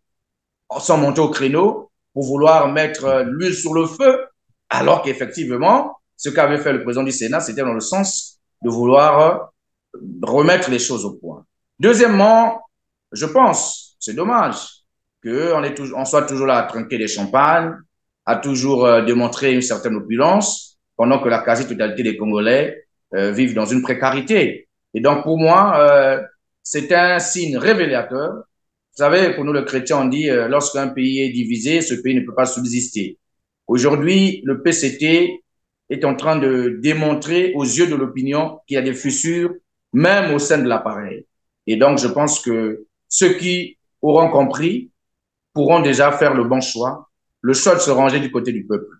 sont montés au créneau pour vouloir mettre l'huile sur le feu, alors qu'effectivement, ce qu'avait fait le président du Sénat, c'était dans le sens de vouloir remettre les choses au point. Deuxièmement, je pense, c'est dommage qu'on soit toujours là à trinquer des champagnes, à toujours démontrer une certaine opulence, pendant que la quasi-totalité des Congolais vivent dans une précarité. Et donc, pour moi, c'est un signe révélateur. Vous savez, pour nous, les chrétiens, on dit, lorsqu'un pays est divisé, ce pays ne peut pas subsister. Aujourd'hui, le PCT est en train de démontrer aux yeux de l'opinion qu'il y a des fissures, même au sein de l'appareil. Et donc, je pense que ceux qui auront compris pourront déjà faire le bon choix, le choix de se ranger du côté du peuple.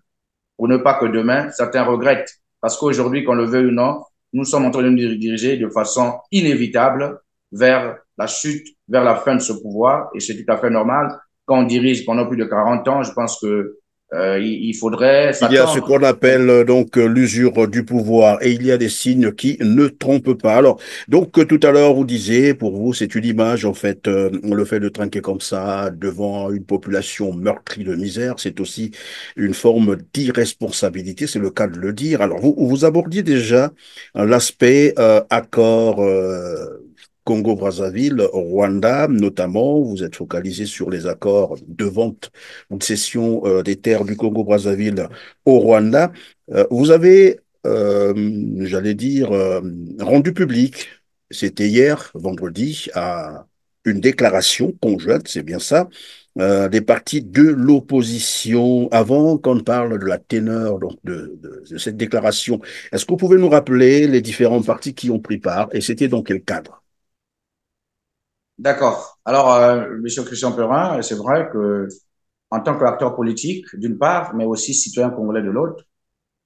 pour ne pas que demain, certains regrettent. Parce qu'aujourd'hui, qu'on le veuille ou non, nous sommes en train de nous diriger de façon inévitable vers la chute, vers la fin de ce pouvoir, et c'est tout à fait normal. Quand on dirige pendant plus de 40 ans, je pense que il faudrait Il y a ce s'attendre. qu'on appelle donc l'usure du pouvoir et il y a des signes qui ne trompent pas. Alors, donc tout à l'heure, vous disiez, pour vous, c'est une image, en fait, le fait de trinquer comme ça devant une population meurtrie de misère, c'est aussi une forme d'irresponsabilité, c'est le cas de le dire. Alors, vous abordiez déjà l'aspect accord Congo-Brazzaville, Rwanda, notamment, vous êtes focalisé sur les accords de vente ou de cession des terres du Congo-Brazzaville au Rwanda. Vous avez, j'allais dire, rendu public, c'était hier, vendredi, à une déclaration conjointe, c'est bien ça, des partis de l'opposition. Avant qu'on parle de la teneur donc de cette déclaration, est-ce que vous pouvez nous rappeler les différents partis qui ont pris part et c'était dans quel cadre? D'accord. Alors, Monsieur Christian Perrin, c'est vrai que en tant qu'acteur politique, d'une part, mais aussi citoyen congolais de l'autre,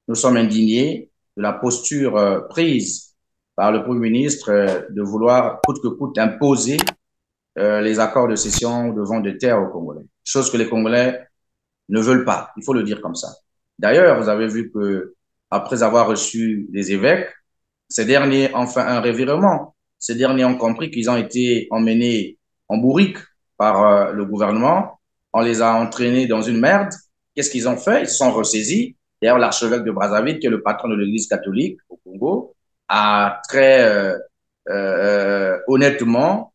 nous sommes indignés de la posture prise par le Premier ministre de vouloir coûte que coûte imposer les accords de cession de vente de terres aux Congolais, chose que les Congolais ne veulent pas. Il faut le dire comme ça. D'ailleurs, vous avez vu que après avoir reçu les évêques, ces derniers ont fait un revirement. Ces derniers ont compris qu'ils ont été emmenés en bourrique par le gouvernement. On les a entraînés dans une merde. Qu'est-ce qu'ils ont fait? Ils se sont ressaisis. D'ailleurs, l'archevêque de Brazzaville, qui est le patron de l'Église catholique au Congo, a très honnêtement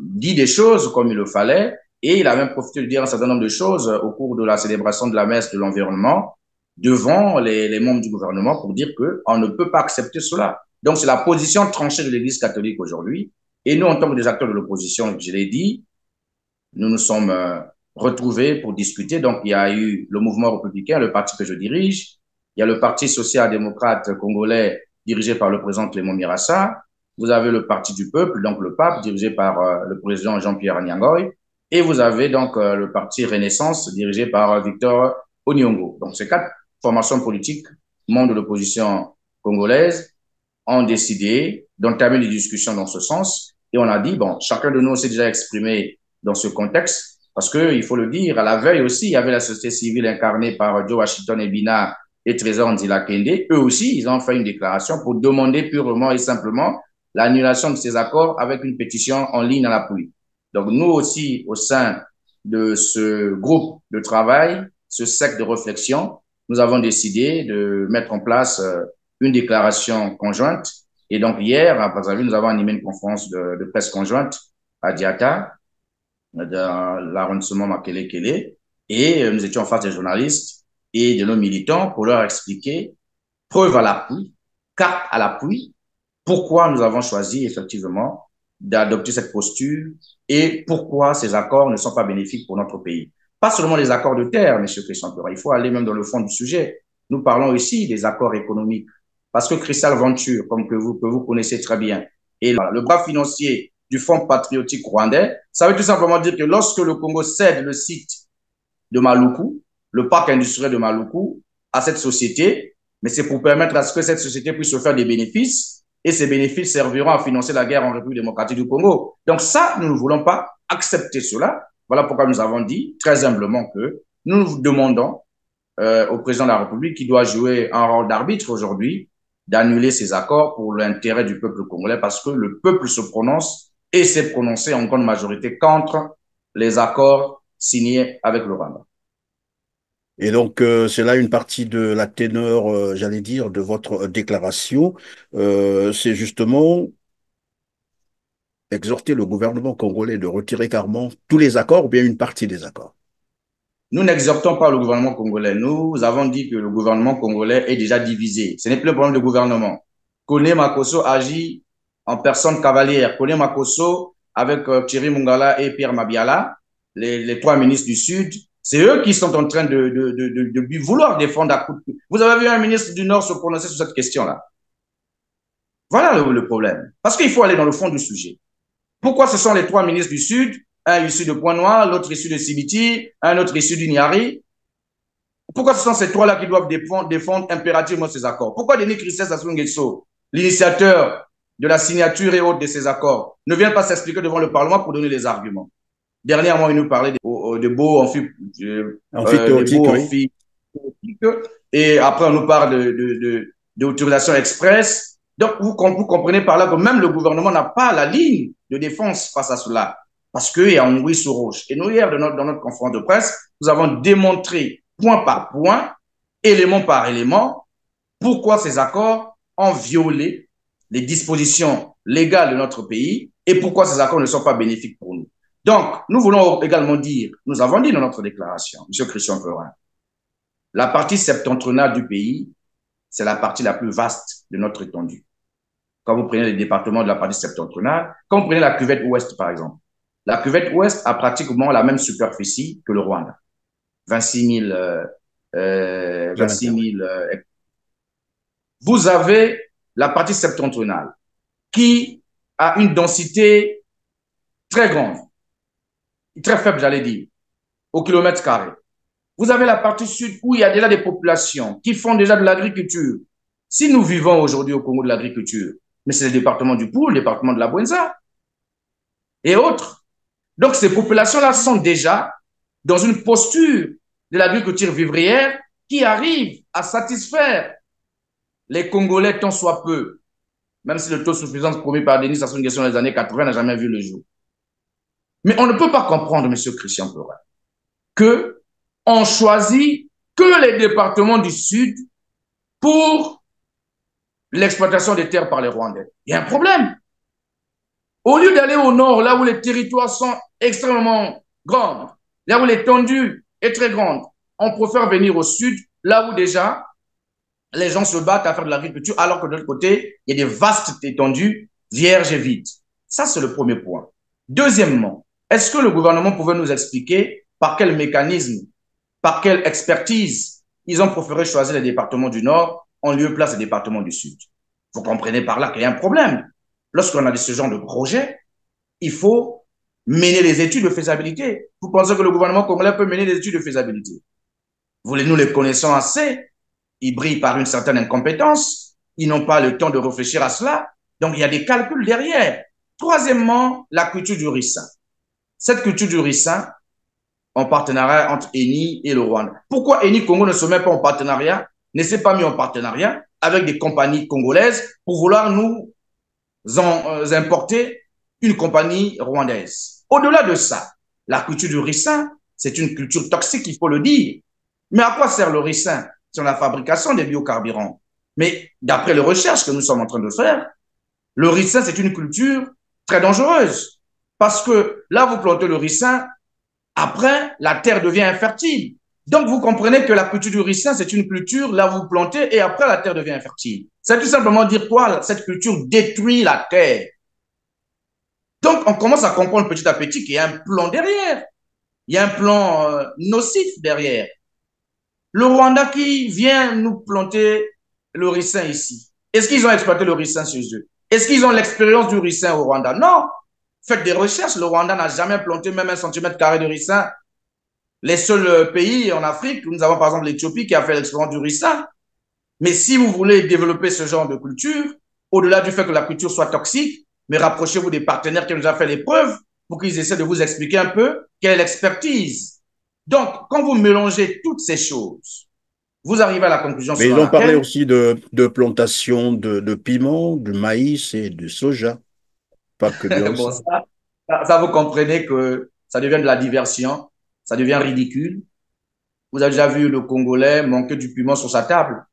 dit des choses comme il le fallait. Et il a même profité de dire un certain nombre de choses au cours de la célébration de la messe de l'environnement devant les membres du gouvernement pour dire qu'on ne peut pas accepter cela. Donc, c'est la position tranchée de l'Église catholique aujourd'hui. Et nous, en tant que des acteurs de l'opposition, je l'ai dit, nous nous sommes retrouvés pour discuter. Donc, il y a eu le mouvement républicain, le parti que je dirige. Il y a le parti social-démocrate congolais dirigé par le président Clément Mirassa. Vous avez le parti du peuple, donc le pape, dirigé par le président Jean-Pierre Niangoy. Et vous avez donc le parti Renaissance, dirigé par Victor Onyongo. Donc, ces quatre formations politiques, membres de l'opposition congolaise, ont décidé d'entamer des discussions dans ce sens. Et on a dit, bon, chacun de nous s'est déjà exprimé dans ce contexte, parce que il faut le dire, à la veille aussi, il y avait la société civile incarnée par Joe Washington Ebina et Trésor Nzila Kende. Eux aussi, ils ont fait une déclaration pour demander purement et simplement l'annulation de ces accords avec une pétition en ligne à l'appui. Donc, nous aussi, au sein de ce groupe de travail, ce cercle de réflexion, nous avons décidé de mettre en place une déclaration conjointe. Et donc, hier, à Brazzaville, nous avons animé une conférence de presse conjointe à Diata, dans l'arrondissement Makele-Kele, et nous étions en face des journalistes et de nos militants pour leur expliquer, preuve à l'appui, carte à l'appui, pourquoi nous avons choisi effectivement d'adopter cette posture et pourquoi ces accords ne sont pas bénéfiques pour notre pays. Pas seulement les accords de terre, M. Christian Pura, il faut aller même dans le fond du sujet. Nous parlons ici des accords économiques. Parce que Crystal Venture, comme que vous connaissez très bien, et le bras financier du Fonds patriotique rwandais, ça veut tout simplement dire que lorsque le Congo cède le site de Maluku, le parc industriel de Maluku, à cette société, mais c'est pour permettre à ce que cette société puisse se faire des bénéfices, et ces bénéfices serviront à financer la guerre en République démocratique du Congo. Donc ça, nous ne voulons pas accepter cela. Voilà pourquoi nous avons dit très humblement que nous demandons au président de la République, qui doit jouer un rôle d'arbitre aujourd'hui, d'annuler ces accords pour l'intérêt du peuple congolais, parce que le peuple se prononce et s'est prononcé en grande majorité contre les accords signés avec le Rwanda. Et donc, c'est là une partie de la teneur, j'allais dire, de votre déclaration. C'est justement exhorter le gouvernement congolais de retirer carrément tous les accords ou bien une partie des accords. Nous n'exhortons pas le gouvernement congolais. Nous avons dit que le gouvernement congolais est déjà divisé. Ce n'est plus le problème du gouvernement. Kone Makosso agit en personne cavalière. Kone Makosso, avec Thierry Mungala et Pierre Mabiala, les trois ministres du Sud, c'est eux qui sont en train de vouloir défendre à coup de... Vous avez vu un ministre du Nord se prononcer sur cette question-là. Voilà le problème. Parce qu'il faut aller dans le fond du sujet. Pourquoi ce sont les trois ministres du Sud, un issu de Pointe-Noire, l'autre issu de Sibiti, un autre issu du Niari, Pourquoi ce sont ces trois-là qui doivent défendre impérativement ces accords? Pourquoi Denis Christès Sassou Nguesso, l'initiateur de la signature et autres de ces accords, ne vient pas s'expliquer devant le Parlement pour donner les arguments? Dernièrement, il nous parlait de beaux amphithéotiques, oui. Et après, on nous parle d'autorisation express. Donc, vous comprenez par là que même le gouvernement n'a pas la ligne de défense face à cela. Parce qu'il y a un oui sur rouge. Et nous, hier, dans notre conférence de presse, nous avons démontré point par point, élément par élément, pourquoi ces accords ont violé les dispositions légales de notre pays et pourquoi ces accords ne sont pas bénéfiques pour nous. Donc, nous voulons également dire, nous avons dit dans notre déclaration, M. Christian Perin, la partie septentrionale du pays, c'est la partie la plus vaste de notre étendue. Quand vous prenez les départements de la partie septentrionale, quand vous prenez la cuvette ouest, par exemple, la cuvette ouest a pratiquement la même superficie que le Rwanda. 26 000 hectares. Vous avez la partie septentrionale qui a une densité très grande, très faible, j'allais dire, au kilomètre carré. Vous avez la partie sud où il y a déjà des populations qui font déjà de l'agriculture. Si nous vivons aujourd'hui au Congo de l'agriculture, mais c'est le département du Poul, le département de la Bouenza et autres. Donc, ces populations-là sont déjà dans une posture de l'agriculture vivrière qui arrive à satisfaire les Congolais tant soit peu, même si le taux de suffisance promis par Denis Sassou Nguesso dans les années 80 n'a jamais vu le jour. Mais on ne peut pas comprendre, M. Christian Perin, qu'on choisit que les départements du Sud pour l'exploitation des terres par les Rwandais. Il y a un problème. Au lieu d'aller au nord, là où les territoires sont extrêmement grands, là où l'étendue est très grande, on préfère venir au sud, là où déjà les gens se battent à faire de l'agriculture, alors que de l'autre côté, il y a des vastes étendues vierges et vides. Ça, c'est le premier point. Deuxièmement, est-ce que le gouvernement pouvait nous expliquer par quel mécanisme, par quelle expertise ils ont préféré choisir les départements du Nord en lieu de place des départements du Sud? Vous comprenez par là qu'il y a un problème. Lorsqu'on a ce genre de projet, il faut mener les études de faisabilité. Vous pensez que le gouvernement congolais peut mener des études de faisabilité? Nous les connaissons assez. Ils brillent par une certaine incompétence. Ils n'ont pas le temps de réfléchir à cela. Donc, il y a des calculs derrière. Troisièmement, la culture du ricin. Cette culture du ricin, en partenariat entre ENI et le Rwanda. Pourquoi ENI Congo ne se met pas en partenariat, ne s'est pas mis en partenariat avec des compagnies congolaises pour vouloir nous importer une compagnie rwandaise? Au-delà de ça, la culture du ricin, c'est une culture toxique, il faut le dire. Mais à quoi sert le ricin? C'est la fabrication des biocarburants. Mais d'après les recherches que nous sommes en train de faire, le ricin, c'est une culture très dangereuse. Parce que là, vous plantez le ricin, après, la terre devient infertile. Donc, vous comprenez que la culture du ricin, c'est une culture, là, vous plantez et après, la terre devient infertile. C'est tout simplement dire quoi? Cette culture détruit la terre. Donc, on commence à comprendre petit à petit qu'il y a un plan derrière. Il y a un plan nocif derrière. Le Rwanda qui vient nous planter le ricin ici, est-ce qu'ils ont exploité le ricin chez eux? Est-ce qu'ils ont l'expérience du ricin au Rwanda? Non. Faites des recherches. Le Rwanda n'a jamais planté même 1 centimètre carré de ricin. Les seuls pays en Afrique, nous avons par exemple l'Éthiopie qui a fait l'expérience du ricin. Mais si vous voulez développer ce genre de culture, au-delà du fait que la culture soit toxique, mais rapprochez-vous des partenaires qui ont déjà fait les preuves pour qu'ils essaient de vous expliquer un peu quelle est l'expertise. Donc, quand vous mélangez toutes ces choses, vous arrivez à la conclusion mais ils ont parlé aussi de plantation de piment, de maïs et de soja. Pas que de bon, ça, vous comprenez que ça devient de la diversion, ça devient ridicule. Vous avez déjà vu le Congolais manquer du piment sur sa table.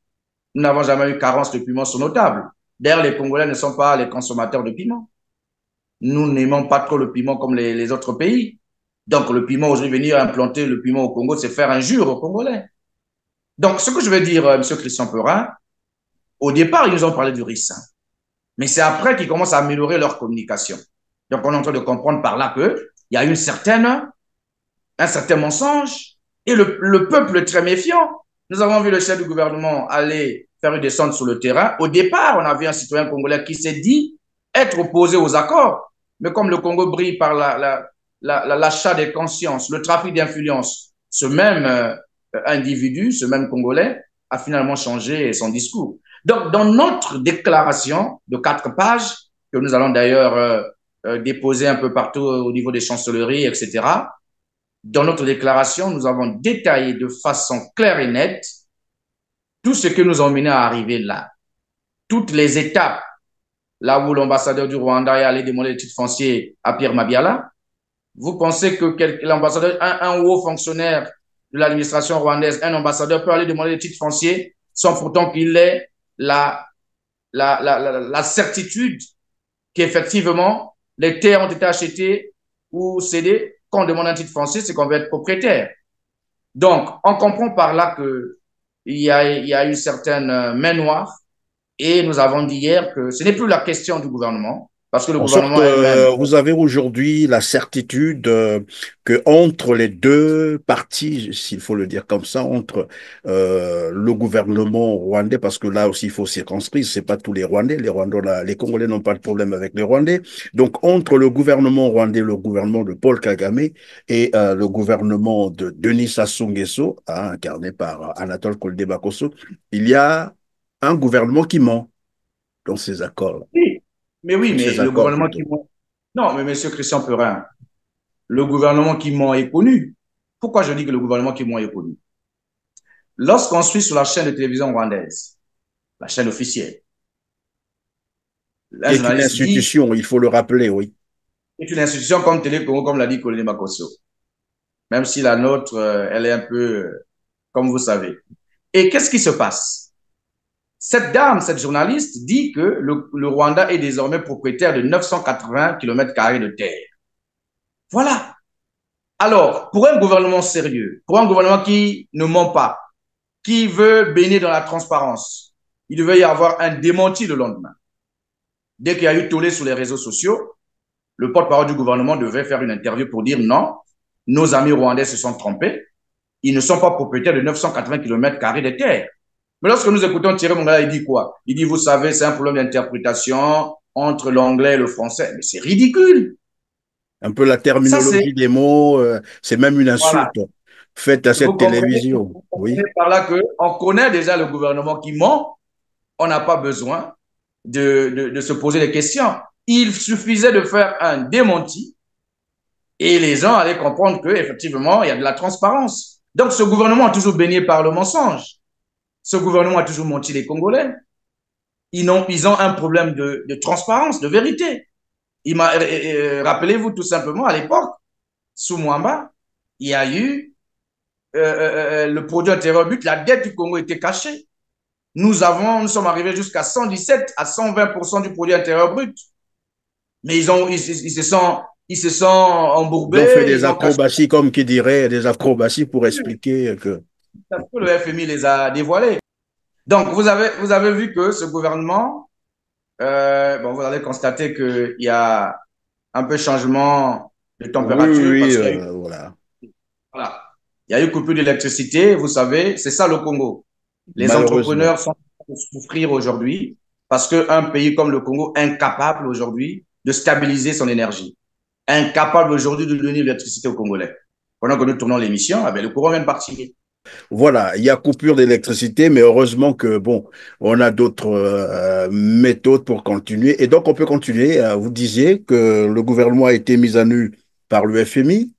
Nous n'avons jamais eu carence de piment sur nos tables. D'ailleurs, les Congolais ne sont pas les consommateurs de piment. Nous n'aimons pas trop le piment comme les autres pays. Donc, le piment, aujourd'hui, venir implanter le piment au Congo, c'est faire injure aux Congolais. Donc, ce que je veux dire, M. Christian Perin, au départ, ils nous ont parlé du ricin. Mais c'est après qu'ils commencent à améliorer leur communication. Donc, on est en train de comprendre par là qu'il y a un certain mensonge. Et le peuple est très méfiant. Nous avons vu le chef du gouvernement aller faire une descente sur le terrain. Au départ, on a vu un citoyen congolais qui s'est dit être opposé aux accords. Mais comme le Congo brille par l'achat des consciences, le trafic d'influence, ce même individu, ce même Congolais, a finalement changé son discours. Donc, dans notre déclaration de 4 pages, que nous allons d'ailleurs déposer un peu partout au niveau des chancelleries, etc., dans notre déclaration, nous avons détaillé de façon claire et nette tout ce que nous ont mené à arriver là. Toutes les étapes, là où l'ambassadeur du Rwanda est allé demander le titre foncier à Pierre Mabiala. Vous pensez que l'ambassadeur, un haut fonctionnaire de l'administration rwandaise, un ambassadeur peut aller demander le titre foncier sans pourtant qu'il ait la certitude qu'effectivement, les terres ont été achetées ou cédées. Quand on demande un titre foncier, c'est qu'on veut être propriétaire. Donc, on comprend par là qu'il y a une certaine main noire. Et nous avons dit hier que ce n'est plus la question du gouvernement, parce que le En sorte, gouvernement elle-même. vous avez aujourd'hui la certitude que entre les deux parties, s'il faut le dire comme ça, entre le gouvernement rwandais, parce que là aussi il faut circonscrire, c'est pas tous les Rwandais, les Congolais n'ont pas de problème avec les Rwandais. Donc entre le gouvernement rwandais, le gouvernement de Paul Kagame et le gouvernement de Denis Sassou Nguesso, hein, incarné par Anatole Kolde-Bakosso, il y a un gouvernement qui ment dans ces accords-là, Oui, mais oui, sur mais ces le accords gouvernement qui plutôt. ment. Non, mais monsieur Christian Perrin, le gouvernement qui ment est connu. Pourquoi je dis que le gouvernement qui ment est connu? Lorsqu'on suit sur la chaîne de télévision rwandaise, la chaîne officielle, Qui un est une journaliste dit, institution, il faut le rappeler, oui. c'est une institution comme Télé Congo, comme l'a dit Colonel Makosso, même si la nôtre, elle est un peu, comme vous savez. Et qu'est-ce qui se passe? Cette dame, cette journaliste, dit que le Rwanda est désormais propriétaire de 980 km² de terre. Voilà. Alors, pour un gouvernement sérieux, pour un gouvernement qui ne ment pas, qui veut baigner dans la transparence, il devait y avoir un démenti le lendemain. Dès qu'il y a eu tollé sur les réseaux sociaux, le porte-parole du gouvernement devait faire une interview pour dire non, nos amis rwandais se sont trompés, ils ne sont pas propriétaires de 980 km² de terre. Mais lorsque nous écoutons Thierry Mongala, il dit quoi? Il dit, vous savez, c'est un problème d'interprétation entre l'anglais et le français. Mais c'est ridicule. Un peu la Ça, c'est, terminologie des mots, c'est même une voilà. insulte faite à cette télévision. Vous Oui. comprenez par là qu'on connaît déjà le gouvernement qui ment. On n'a pas besoin de se poser des questions. Il suffisait de faire un démenti et les gens allaient comprendre qu'effectivement, il y a de la transparence. Donc, ce gouvernement a toujours baigné par le mensonge. Ce gouvernement a toujours menti les Congolais. Ils ont un problème de transparence, de vérité. Rappelez-vous tout simplement, à l'époque, sous Mwamba, il y a eu le produit intérieur brut, la dette du Congo était cachée. Nous sommes arrivés jusqu'à 117 à 120% du produit intérieur brut. Mais ils se sont Ils ont fait embourbés, des ils ont caché. acrobaties, comme qui dirait, des acrobaties pour expliquer que Le FMI les a dévoilés. Donc, vous avez vu que ce gouvernement, bon, vous allez constater qu'il y a un peu changement de oui, oui, température oui, parce qu'il y a eu, voilà. voilà, il y a eu coupure d'électricité. Vous savez, c'est ça le Congo. Les Malheureusement. entrepreneurs sont en train de souffrir aujourd'hui parce qu'un pays comme le Congo, incapable aujourd'hui de stabiliser son énergie, incapable aujourd'hui de donner l'électricité aux Congolais. Pendant que nous tournons l'émission, eh bien, le courant vient de partir. Voilà, il y a coupure d'électricité, mais heureusement que, bon, on a d'autres méthodes pour continuer. Et donc, on peut continuer. Vous disiez que le gouvernement a été mis à nu par le FMI.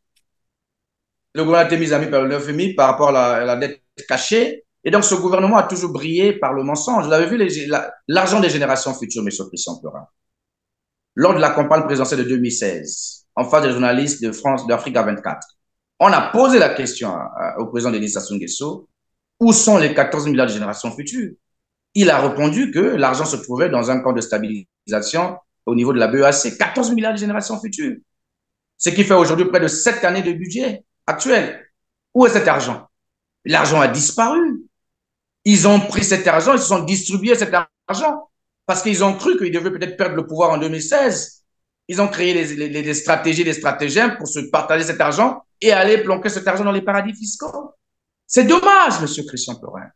Le gouvernement a été mis à nu par le FMI par rapport à la dette cachée. Et donc, ce gouvernement a toujours brillé par le mensonge. Vous avez vu l'argent des générations futures, M. Christian Perin. Lors de la campagne présidentielle de 2016, en face des journalistes de France, d'Africa 24, on a posé la question au président Denis Sassou Nguesso, où sont les 14 milliards de générations futures? Il a répondu que l'argent se trouvait dans un camp de stabilisation au niveau de la BEAC. 14 milliards de générations futures. Ce qui fait aujourd'hui près de 7 années de budget actuel. Où est cet argent? L'argent a disparu. Ils ont pris cet argent, ils se sont distribués cet argent parce qu'ils ont cru qu'ils devaient peut-être perdre le pouvoir en 2016. Ils ont créé des stratégies, des stratagèmes pour se partager cet argent et aller planquer cet argent dans les paradis fiscaux. C'est dommage, Monsieur Christian Perrin.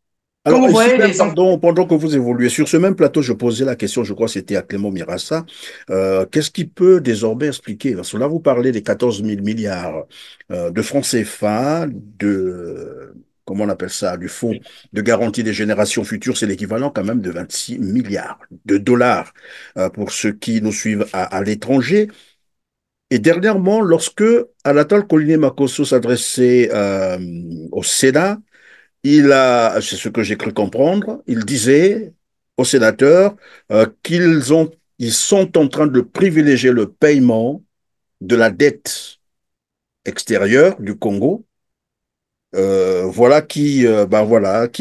Quand Alors, vous ici voyez même, des hommes. pardon, pendant que vous évoluez, sur ce même plateau, je posais la question, je crois que c'était à Clément Mirassa, qu'est-ce qui peut désormais expliquer? Parce que là, vous parlez des 14 000 milliards de francs CFA, comment on appelle ça, du fonds de garantie des générations futures, c'est l'équivalent quand même de 26 milliards de dollars pour ceux qui nous suivent à l'étranger. Et dernièrement, lorsque Anatole Collinet-Makosso s'adressait au Sénat, c'est ce que j'ai cru comprendre, il disait aux sénateurs ils sont en train de privilégier le paiement de la dette extérieure du Congo. Voilà qui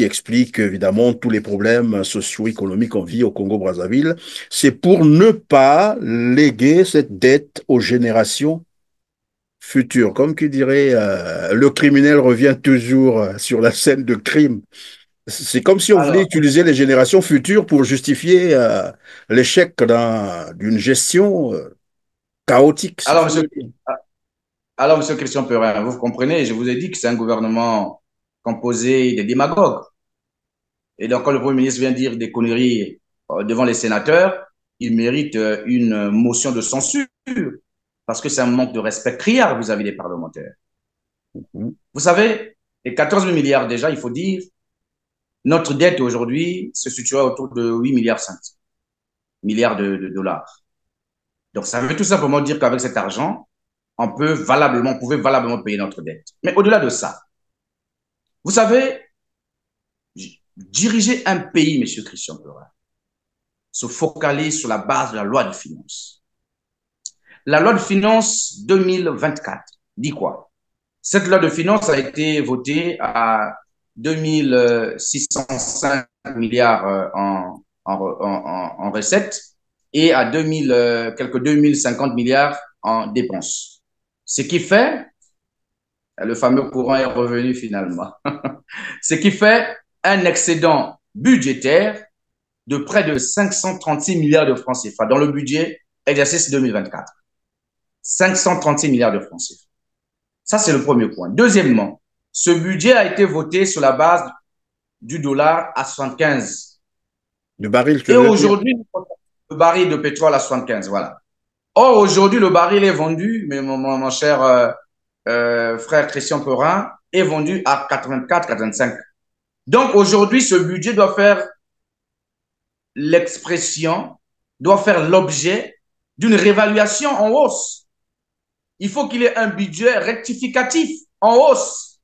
explique évidemment tous les problèmes socio-économiques qu'on vit au Congo-Brazzaville. C'est pour ne pas léguer cette dette aux générations futures. Comme qui dirait, le criminel revient toujours sur la scène de crime. C'est comme si on voulait Alors, utiliser les générations futures pour justifier l'échec d'une gestion chaotique, s'il alors, faut monsieur, le dire. alors, monsieur Christian Perrin, vous comprenez, je vous ai dit que c'est un gouvernement composé des démagogues. Et donc, quand le Premier ministre vient dire des conneries devant les sénateurs, il mérite une motion de censure parce que c'est un manque de respect criard vis-à-vis des parlementaires. Mhm. Vous savez, les 14 milliards déjà, il faut dire, notre dette aujourd'hui se situerait autour de 8 milliards 5 milliards de dollars. Donc, ça veut tout simplement dire qu'avec cet argent, on pouvait valablement payer notre dette. Mais au-delà de ça, vous savez, diriger un pays, monsieur Christian Perrin, se focalise sur la base de la loi de finances. La loi de finances 2024 dit quoi? Cette loi de finances a été votée à 2605 milliards en recettes et à quelques 2050 milliards en dépenses. Ce qui fait, le fameux courant est revenu finalement, ce qui fait un excédent budgétaire de près de 536 milliards de francs CFA dans le budget exercice 2024. 536 milliards de francs CFA. Ça, c'est le premier point. Deuxièmement, ce budget a été voté sur la base du dollar à 75. Le baril, tu Et veux dire? aujourd'hui, le baril de pétrole à 75, voilà. Or, aujourd'hui, le baril est vendu, mais mon cher frère Christian Perrin, est vendu à 84, 85. Donc, aujourd'hui, ce budget doit faire l'expression, doit faire l'objet d'une réévaluation en hausse. Il faut qu'il y ait un budget rectificatif en hausse.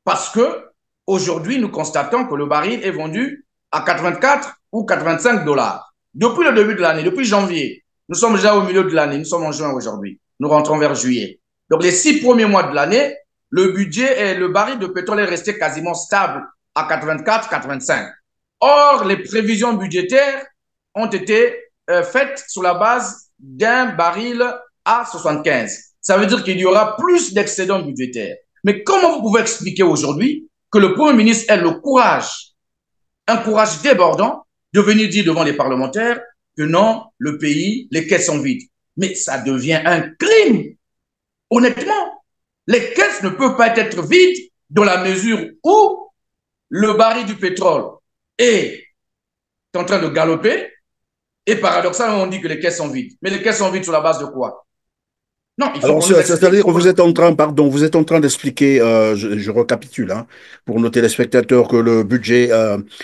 Parce que aujourd'hui, nous constatons que le baril est vendu à 84 ou 85 dollars. Depuis le début de l'année, depuis janvier, nous sommes déjà au milieu de l'année, nous sommes en juin aujourd'hui. Nous rentrons vers juillet. Donc, les 6 premiers mois de l'année, le budget et le baril de pétrole est resté quasiment stable à 84, 85. Or, les prévisions budgétaires ont été faites sur la base d'un baril à 75. Ça veut dire qu'il y aura plus d'excédents budgétaires. Mais comment vous pouvez expliquer aujourd'hui que le Premier ministre ait le courage, un courage débordant, de venir dire devant les parlementaires que non, le pays, les caisses sont vides? Mais ça devient un crime. Honnêtement, les caisses ne peuvent pas être vides dans la mesure où le baril du pétrole est en train de galoper et paradoxalement, on dit que les caisses sont vides. Mais les caisses sont vides sur la base de quoi? Non, il faut Alors, qu'on nous explique. c'est-à-dire que vous êtes en train d'expliquer, je récapitule, hein, pour nos téléspectateurs, que le budget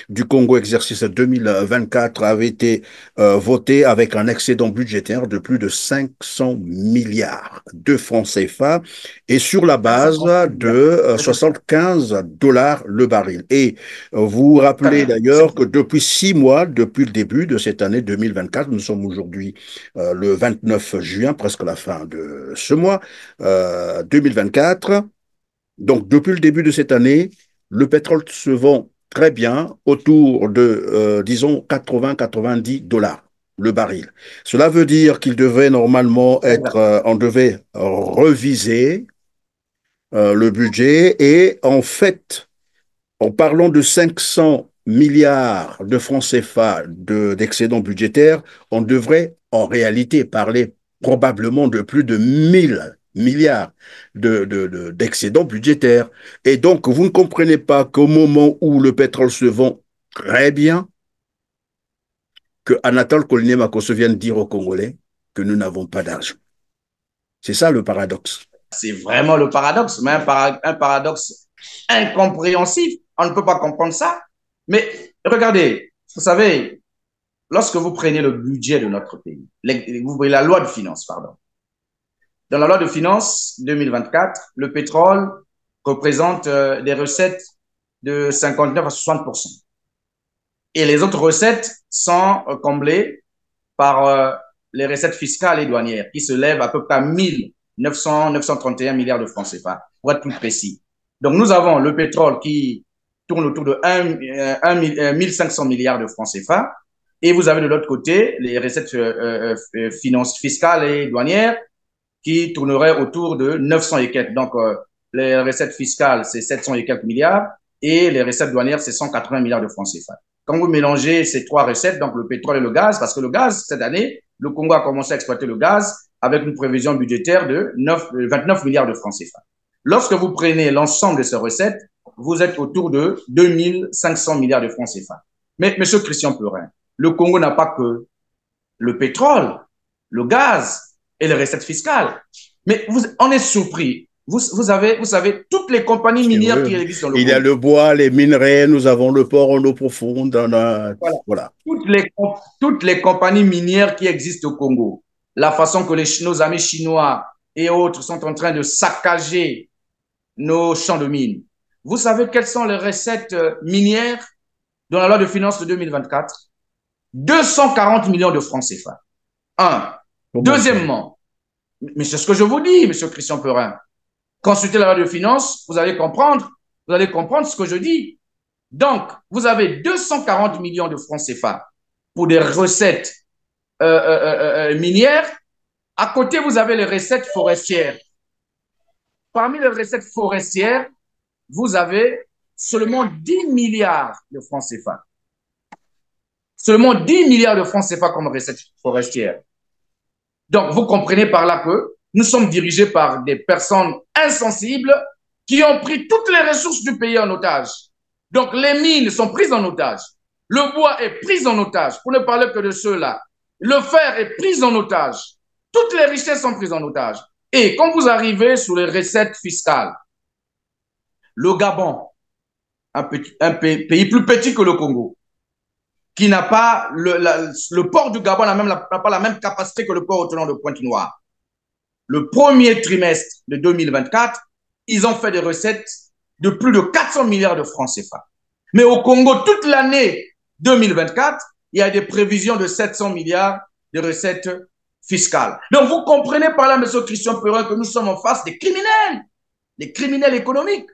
du Congo exercice 2024 avait été voté avec un excédent budgétaire de plus de 500 milliards de francs CFA et sur la base 530 de milliards. 75 dollars le baril. Et vous vous Très rappelez bien. d'ailleurs que depuis 6 mois, depuis le début de cette année 2024, nous sommes aujourd'hui le 29 juin, presque la fin de ce mois 2024. Donc, depuis le début de cette année, le pétrole se vend très bien, autour de, disons, 80-90 dollars le baril. Cela veut dire qu'il devait normalement être, on devait reviser le budget et en fait, en parlant de 500 milliards de francs CFA d'excédent budgétaire, on devrait en réalité parler probablement de plus de 1000 milliards d'excédent budgétaire. Et donc, vous ne comprenez pas qu'au moment où le pétrole se vend très bien, que Anatole Collinet-Makosso vienne dire aux Congolais que nous n'avons pas d'argent. C'est ça le paradoxe. C'est vraiment le paradoxe, mais un paradoxe incompréhensif. On ne peut pas comprendre ça. Mais regardez, vous savez, lorsque vous prenez le budget de notre pays, vous voyez la loi de finances, pardon. Dans la loi de finances 2024, le pétrole représente des recettes de 59 à 60%. Et les autres recettes sont comblées par les recettes fiscales et douanières, qui se lèvent à peu près à 931 milliards de francs CFA, pour être plus précis. Donc, nous avons le pétrole qui tourne autour de 1500 milliards de francs CFA, et vous avez de l'autre côté les recettes fiscales et douanières qui tourneraient autour de 900 et quelques. Donc, les recettes fiscales, c'est 700 et quelques milliards, et les recettes douanières, c'est 180 milliards de francs CFA. Quand vous mélangez ces trois recettes, donc le pétrole et le gaz, parce que le gaz, cette année, le Congo a commencé à exploiter le gaz avec une prévision budgétaire de 29 milliards de francs CFA. Lorsque vous prenez l'ensemble de ces recettes, vous êtes autour de 2500 milliards de francs CFA. Mais, monsieur Christian Perin, le Congo n'a pas que le pétrole, le gaz et les recettes fiscales. Mais on est surpris. Vous savez, toutes les compagnies minières qui existent dans le Congo. Il y a le bois, les minerais, nous avons le port en eau profonde. Voilà. Toutes les compagnies minières qui existent au Congo, la façon que nos amis chinois et autres sont en train de saccager nos champs de mines. Vous savez quelles sont les recettes minières dans la loi de finances de 2024? 240 millions de francs CFA. Un. Deuxièmement, mais c'est ce que je vous dis, monsieur Christian Perin. Consultez la loi de finances, vous allez comprendre ce que je dis. Donc, vous avez 240 millions de francs CFA pour des recettes minières. À côté, vous avez les recettes forestières. Parmi les recettes forestières, vous avez seulement 10 milliards de francs CFA. Seulement 10 milliards de francs CFA comme recettes forestières. Donc, vous comprenez par là que nous sommes dirigés par des personnes insensibles qui ont pris toutes les ressources du pays en otage. Donc, les mines sont prises en otage. Le bois est pris en otage, pour ne parler que de ceux-là. Le fer est pris en otage. Toutes les richesses sont prises en otage. Et quand vous arrivez sur les recettes fiscales, le Gabon, un pays plus petit que le Congo, qui n'a pas le port du Gabon n'a pas la même capacité que le port autonome de Pointe-Noire. Le premier trimestre de 2024, ils ont fait des recettes de plus de 400 milliards de francs CFA. Mais au Congo, toute l'année 2024, il y a des prévisions de 700 milliards de recettes fiscales. Donc, vous comprenez par là, M. Christian Perin, que nous sommes en face des criminels économiques.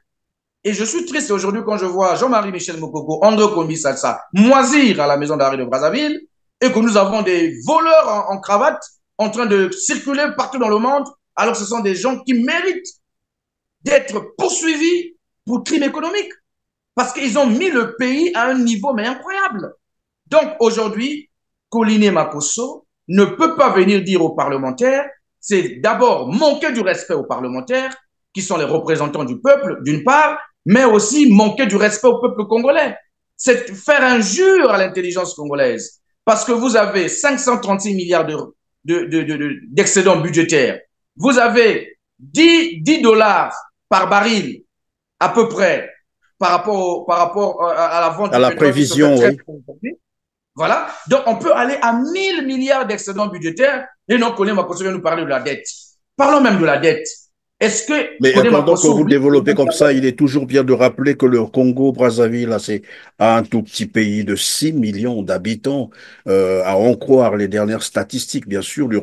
Et je suis triste aujourd'hui quand je vois Jean-Marie Michel Mokoko, André Kombi Salsa moisir à la maison d'arrêt de Brazzaville et que nous avons des voleurs en cravate en train de circuler partout dans le monde, alors que ce sont des gens qui méritent d'être poursuivis pour crimes économiques parce qu'ils ont mis le pays à un niveau mais incroyable. Donc aujourd'hui, Colline Makosso ne peut pas venir dire aux parlementaires, c'est d'abord manquer du respect aux parlementaires qui sont les représentants du peuple, d'une part, mais aussi manquer du respect au peuple congolais. C'est faire injure à l'intelligence congolaise. Parce que vous avez 536 milliards d'excédents budgétaires. Vous avez 10 dollars par baril, à peu près, par rapport à la vente à la prévision, oui. Voilà. Donc, on peut aller à 1000 milliards d'excédents budgétaires et non, Colin Makosso vient nous parler de la dette. Parlons même de la dette. Est-ce que... Mais pendant que vous développez comme ça, il est toujours bien de rappeler que le Congo-Brazzaville, là, c'est un tout petit pays de 6 millions d'habitants, à en croire les dernières statistiques, bien sûr, du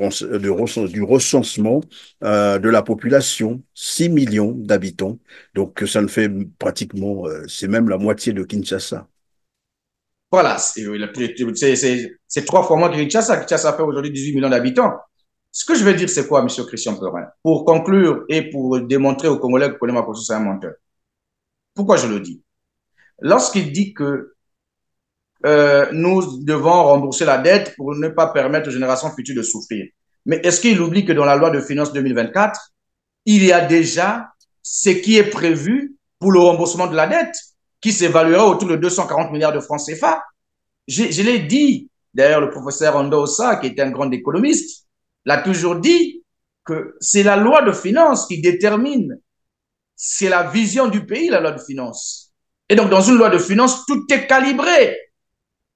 recensement de la population, 6 millions d'habitants. Donc, ça ne fait pratiquement, c'est même la moitié de Kinshasa. Voilà, c'est 3 fois moins que Kinshasa. Kinshasa fait aujourd'hui 18 millions d'habitants. Ce que je veux dire, c'est quoi, M. Christian Perin? Pour conclure et pour démontrer aux Congolais que Colin Makosso, c'est un menteur. Pourquoi je le dis? Lorsqu'il dit que nous devons rembourser la dette pour ne pas permettre aux générations futures de souffrir. Mais est-ce qu'il oublie que dans la loi de finances 2024, il y a déjà ce qui est prévu pour le remboursement de la dette, qui s'évaluera autour de 240 milliards de francs CFA? Je l'ai dit, d'ailleurs, le professeur Ondo Ossa, qui était un grand économiste, l'a toujours dit que c'est la loi de finances qui détermine c'est la vision du pays, la loi de finances. Et donc, dans une loi de finances, tout est calibré.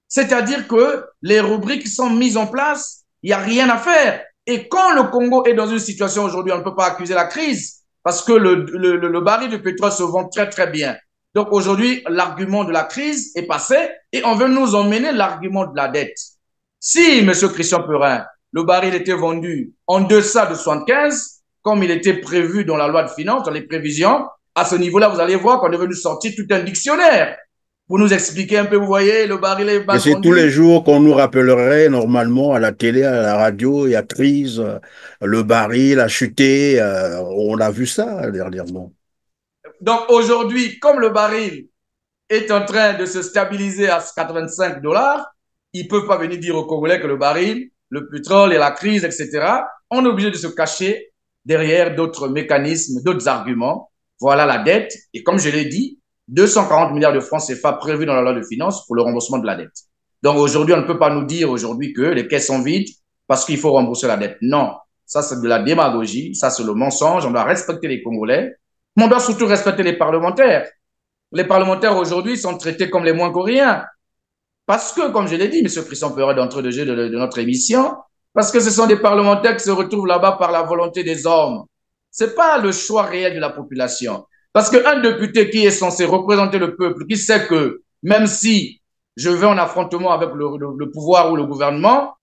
C'est-à-dire que les rubriques sont mises en place, il n'y a rien à faire. Et quand le Congo est dans une situation aujourd'hui, on ne peut pas accuser la crise parce que le baril de pétrole se vend très, très bien. Donc aujourd'hui, l'argument de la crise est passé et on veut nous emmener l'argument de la dette. Si, M. Christian Perin, le baril était vendu en deçà de 75, comme il était prévu dans la loi de finances, dans les prévisions, à ce niveau-là, vous allez voir qu'on est venu sortir tout un dictionnaire pour nous expliquer un peu, vous voyez, le baril est Et mal c'est tous les vendu. jours qu'on nous rappellerait normalement à la télé, à la radio et à crise, le baril a chuté. On a vu ça dernièrement. Donc aujourd'hui, comme le baril est en train de se stabiliser à 85 dollars, ils ne peuvent pas venir dire aux Congolais que le baril, le pétrole et la crise, etc., on est obligé de se cacher derrière d'autres mécanismes, d'autres arguments. Voilà la dette. Et comme je l'ai dit, 240 milliards de francs CFA prévus dans la loi de finances pour le remboursement de la dette. Donc aujourd'hui, on ne peut pas nous dire aujourd'hui que les caisses sont vides parce qu'il faut rembourser la dette. Non, ça c'est de la démagogie, ça c'est le mensonge. On doit respecter les Congolais, mais on doit surtout respecter les parlementaires. Les parlementaires aujourd'hui sont traités comme les moins qu'Oriens. Parce que, comme je l'ai dit, M. Christian Perret, d'entrée de jeu de notre émission, parce que ce sont des parlementaires qui se retrouvent là-bas par la volonté des hommes. Ce n'est pas le choix réel de la population. Parce qu'un député qui est censé représenter le peuple, qui sait que même si je vais en affrontement avec le pouvoir ou le gouvernement,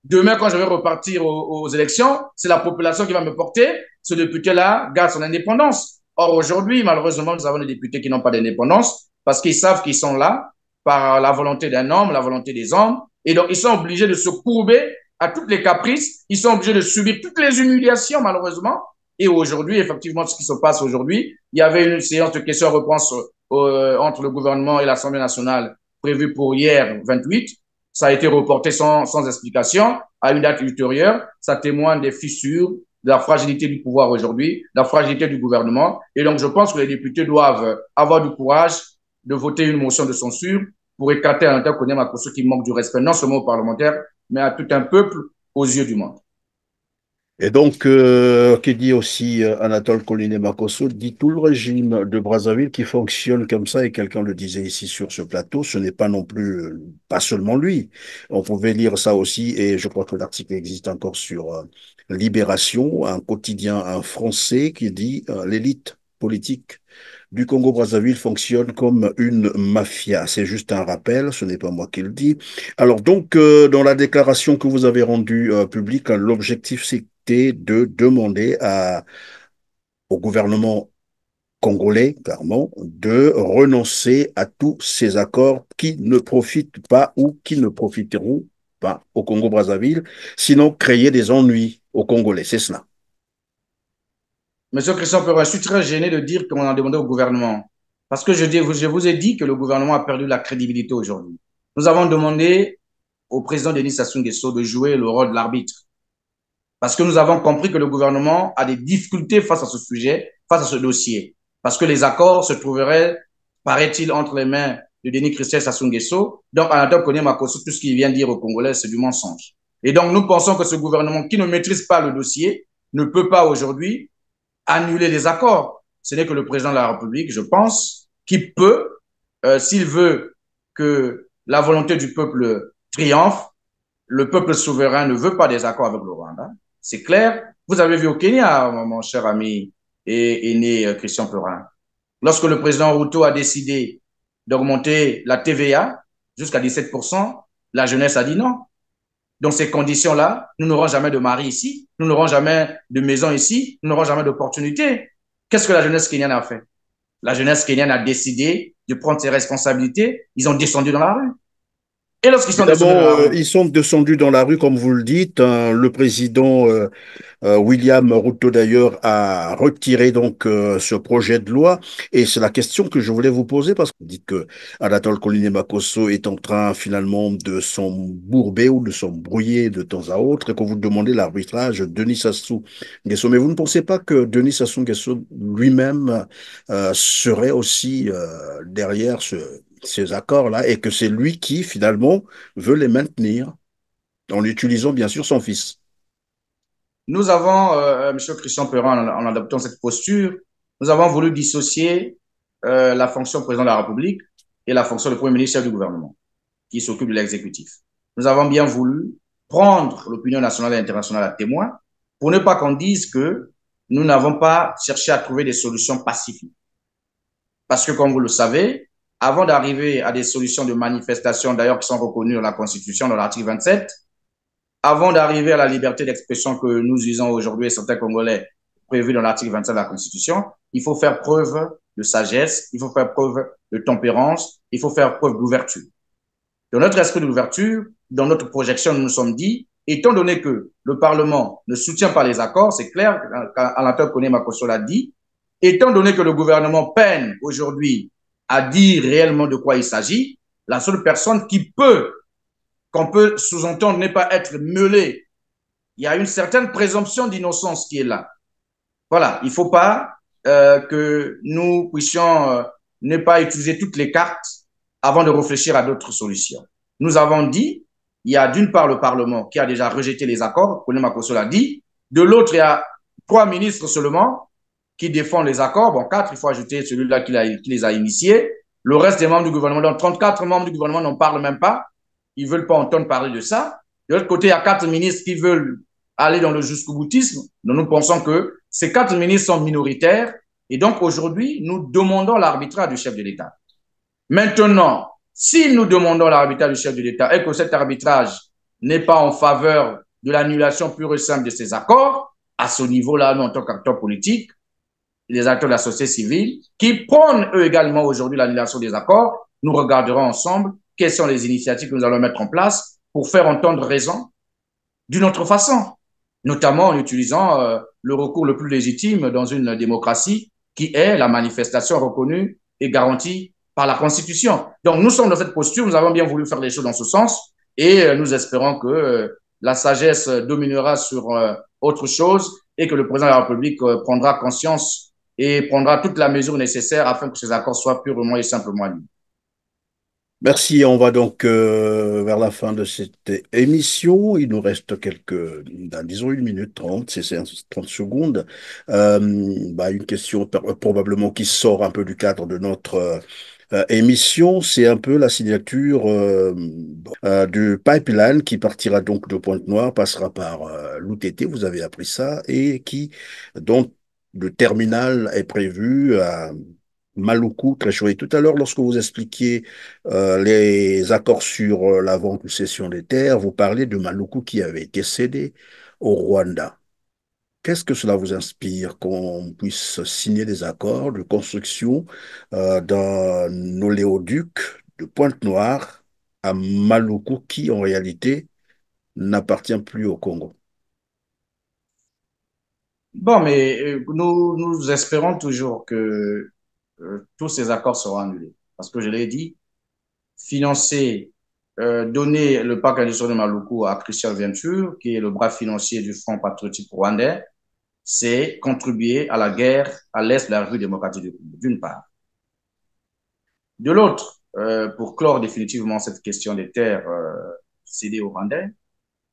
demain, quand je vais repartir aux élections, c'est la population qui va me porter. Ce député-là garde son indépendance. Or, aujourd'hui, malheureusement, nous avons des députés qui n'ont pas d'indépendance parce qu'ils savent qu'ils sont là par la volonté d'un homme, la volonté des hommes. Et donc, ils sont obligés de se courber à toutes les caprices. Ils sont obligés de subir toutes les humiliations, malheureusement. Et aujourd'hui, effectivement, ce qui se passe aujourd'hui, il y avait une séance de questions-réponses entre le gouvernement et l'Assemblée nationale prévue pour hier, 28. Ça a été reporté sans explication à une date ultérieure. Ça témoigne des fissures, de la fragilité du pouvoir aujourd'hui, de la fragilité du gouvernement. Et donc, je pense que les députés doivent avoir du courage de voter une motion de censure pour écarter un tel Kone Makosso qui manque du respect non seulement aux parlementaires, mais à tout un peuple aux yeux du monde. Et donc, qui dit aussi Anatole Koliné-Makosso, dit tout le régime de Brazzaville qui fonctionne comme ça, et quelqu'un le disait ici sur ce plateau, ce n'est pas non plus, pas seulement lui. On pouvait lire ça aussi, et je crois que l'article existe encore sur Libération, un quotidien, un français qui dit l'élite politique du Congo-Brazzaville fonctionne comme une mafia. C'est juste un rappel, ce n'est pas moi qui le dis. Alors donc, dans la déclaration que vous avez rendue publique, l'objectif c'était de demander au gouvernement congolais, clairement, de renoncer à tous ces accords qui ne profitent pas ou qui ne profiteront pas au Congo-Brazzaville, sinon créer des ennuis aux Congolais. C'est cela. Monsieur Christian Perrin, je suis très gêné de dire qu'on a demandé au gouvernement. Parce que je vous ai dit que le gouvernement a perdu la crédibilité aujourd'hui. Nous avons demandé au président Denis Sassou Nguesso de jouer le rôle de l'arbitre. Parce que nous avons compris que le gouvernement a des difficultés face à ce sujet, face à ce dossier. Parce que les accords se trouveraient, paraît-il, entre les mains de Denis Christian Sassou Nguesso. Donc, Anatole Kone Makosso, tout ce qu'il vient de dire aux Congolais, c'est du mensonge. Et donc, nous pensons que ce gouvernement qui ne maîtrise pas le dossier ne peut pas aujourd'hui annuler les accords. Ce n'est que le président de la République, je pense, qui peut, s'il veut que la volonté du peuple triomphe, le peuple souverain ne veut pas des accords avec le Rwanda. C'est clair. Vous avez vu au Kenya, mon cher ami et aîné Christian Perin, lorsque le président Ruto a décidé d'augmenter la TVA jusqu'à 17%, la jeunesse a dit non. Dans ces conditions-là, nous n'aurons jamais de mari ici, nous n'aurons jamais de maison ici, nous n'aurons jamais d'opportunité. Qu'est-ce que la jeunesse kenyane a fait? La jeunesse kenyane a décidé de prendre ses responsabilités. Ils ont descendu dans la rue. Et lorsqu'ils sont descendus Évidemment, dans la rue, ils sont descendus dans la rue, comme vous le dites. Le président William Ruto d'ailleurs a retiré donc ce projet de loi, et c'est la question que je voulais vous poser parce que vous dites que Anatole Koliné-Makosso est en train finalement de s'embourber ou de s'embrouiller de temps à autre et que vous demandez l'arbitrage de Denis Sassou Nguesso. Mais vous ne pensez pas que Denis Sassou Nguesso lui-même serait aussi derrière ces accords-là et que c'est lui qui finalement veut les maintenir en utilisant bien sûr son fils? nous avons, M. Christian Perrin, en adoptant cette posture, nous avons voulu dissocier la fonction président de la République et la fonction de Premier ministre chef du gouvernement, qui s'occupe de l'exécutif. Nous avons bien voulu prendre l'opinion nationale et internationale à témoin pour ne pas qu'on dise que nous n'avons pas cherché à trouver des solutions pacifiques. Parce que, comme vous le savez, avant d'arriver à des solutions de manifestation, d'ailleurs, qui sont reconnues dans la Constitution, dans l'article 27, avant d'arriver à la liberté d'expression que nous usons aujourd'hui et certains Congolais prévus dans l'article 27 de la Constitution, il faut faire preuve de sagesse, il faut faire preuve de tempérance, il faut faire preuve d'ouverture. Dans notre esprit d'ouverture, dans notre projection, nous nous sommes dit, étant donné que le Parlement ne soutient pas les accords, c'est clair, Alain Koné Makosso l'a dit, étant donné que le gouvernement peine aujourd'hui à dire réellement de quoi il s'agit, la seule personne qu'on peut sous-entendre n'est pas être meulé. Il y a une certaine présomption d'innocence qui est là. Voilà, il ne faut pas que nous puissions ne pas utiliser toutes les cartes avant de réfléchir à d'autres solutions. Nous avons dit, il y a d'une part le Parlement qui a déjà rejeté les accords, Koné Makosso l'a dit, de l'autre, il y a 3 ministres seulement qui défendent les accords. Bon, 4, il faut ajouter celui-là qui les a initiés. Le reste des membres du gouvernement, donc 34 membres du gouvernement n'en parlent même pas. Ils ne veulent pas entendre parler de ça. De l'autre côté, il y a 4 ministres qui veulent aller dans le jusqu'au boutisme. Donc, nous pensons que ces 4 ministres sont minoritaires. Et donc, aujourd'hui, nous demandons l'arbitrage du chef de l'État. Maintenant, si nous demandons l'arbitrage du chef de l'État et que cet arbitrage n'est pas en faveur de l'annulation pure et simple de ces accords, à ce niveau-là, nous, en tant qu'acteurs politiques, les acteurs de la société civile, qui prônent eux également aujourd'hui l'annulation des accords, nous regarderons ensemble quelles sont les initiatives que nous allons mettre en place pour faire entendre raison d'une autre façon, notamment en utilisant le recours le plus légitime dans une démocratie qui est la manifestation reconnue et garantie par la Constitution. Donc, nous sommes dans cette posture, nous avons bien voulu faire les choses dans ce sens et nous espérons que la sagesse dominera sur autre chose et que le président de la République prendra conscience et prendra toute la mesure nécessaire afin que ces accords soient purement et simplement annulés. Merci, on va donc vers la fin de cette émission. Il nous reste disons 1 minute 30, c'est 30 secondes. Une question probablement qui sort un peu du cadre de notre émission, c'est un peu la signature du pipeline qui partira donc de Pointe-Noire, passera par l'UTT, vous avez appris ça, et dont le terminal est prévu à Maluku, très chouette. Tout à l'heure, lorsque vous expliquiez les accords sur la vente ou cession des terres, vous parlez de Maluku qui avait été cédé au Rwanda. Qu'est-ce que cela vous inspire qu'on puisse signer des accords de construction d'un oléoduc de Pointe-Noire à Maluku qui, en réalité, n'appartient plus au Congo? Bon, mais nous espérons toujours que tous ces accords seront annulés. Parce que je l'ai dit, donner le parc industriel de Maluku à Christian Venture, qui est le bras financier du Front patriotique rwandais, c'est contribuer à la guerre à l'est de la République démocratique du Congo, d'une part. De l'autre, pour clore définitivement cette question des terres cédées aux Rwandais,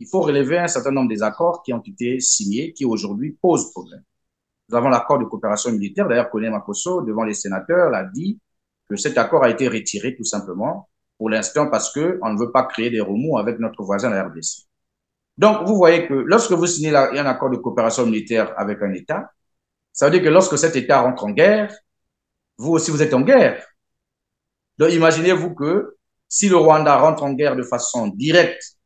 il faut relever un certain nombre des accords qui ont été signés, qui aujourd'hui posent problème. Nous avons l'accord de coopération militaire. D'ailleurs, Koné Makosso, devant les sénateurs, l'a dit que cet accord a été retiré tout simplement pour l'instant parce qu'on ne veut pas créer des remous avec notre voisin, la RDC. Donc, vous voyez que lorsque vous signez un accord de coopération militaire avec un État, ça veut dire que lorsque cet État rentre en guerre, vous aussi, vous êtes en guerre. Donc, imaginez-vous que si le Rwanda rentre en guerre de façon directe,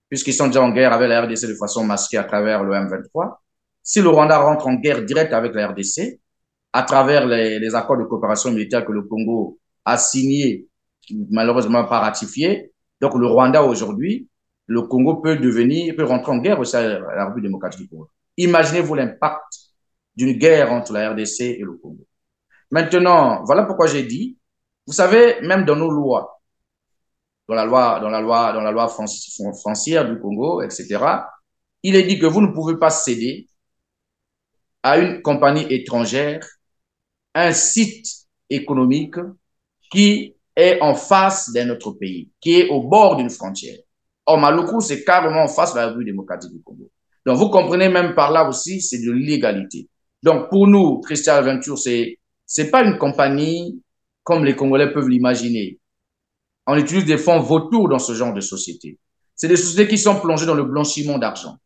puisqu'ils sont déjà en guerre avec la RDC de façon masquée à travers le M23, si le Rwanda rentre en guerre directe avec la RDC, à travers les accords de coopération militaire que le Congo a signés, malheureusement pas ratifiés, donc le Rwanda aujourd'hui, le Congo peut rentrer en guerre aussi à la République démocratique du Congo. Imaginez-vous l'impact d'une guerre entre la RDC et le Congo. Maintenant, voilà pourquoi j'ai dit, vous savez, même dans nos lois, dans la loi foncière du Congo, etc., il est dit que vous ne pouvez pas céder à une compagnie étrangère un site économique qui est en face d'un autre pays, qui est au bord d'une frontière. Or, Maluku, c'est carrément en face de la République démocratique du Congo. Donc, vous comprenez même par là aussi, c'est de l'illégalité. Donc, pour nous, Christian Venture, c'est c'est pas une compagnie comme les Congolais peuvent l'imaginer. On utilise des fonds vautours dans ce genre de société. C'est des sociétés qui sont plongées dans le blanchiment d'argent.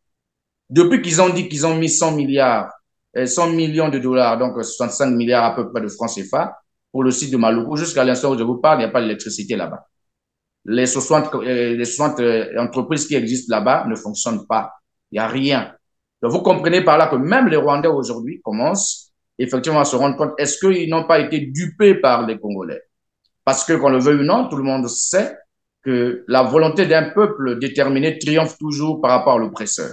Depuis qu'ils ont dit qu'ils ont mis 100 milliards, 100 millions de dollars, donc 65 milliards à peu près de francs CFA, pour le site de Maluku, jusqu'à l'instant où je vous parle, il n'y a pas d'électricité là-bas. Les 60 entreprises qui existent là-bas ne fonctionnent pas. Il n'y a rien. Donc, vous comprenez par là que même les Rwandais aujourd'hui commencent effectivement à se rendre compte, est-ce qu'ils n'ont pas été dupés par les Congolais? Parce que, qu'on le veuille ou non, tout le monde sait que la volonté d'un peuple déterminé triomphe toujours par rapport à l'oppresseur.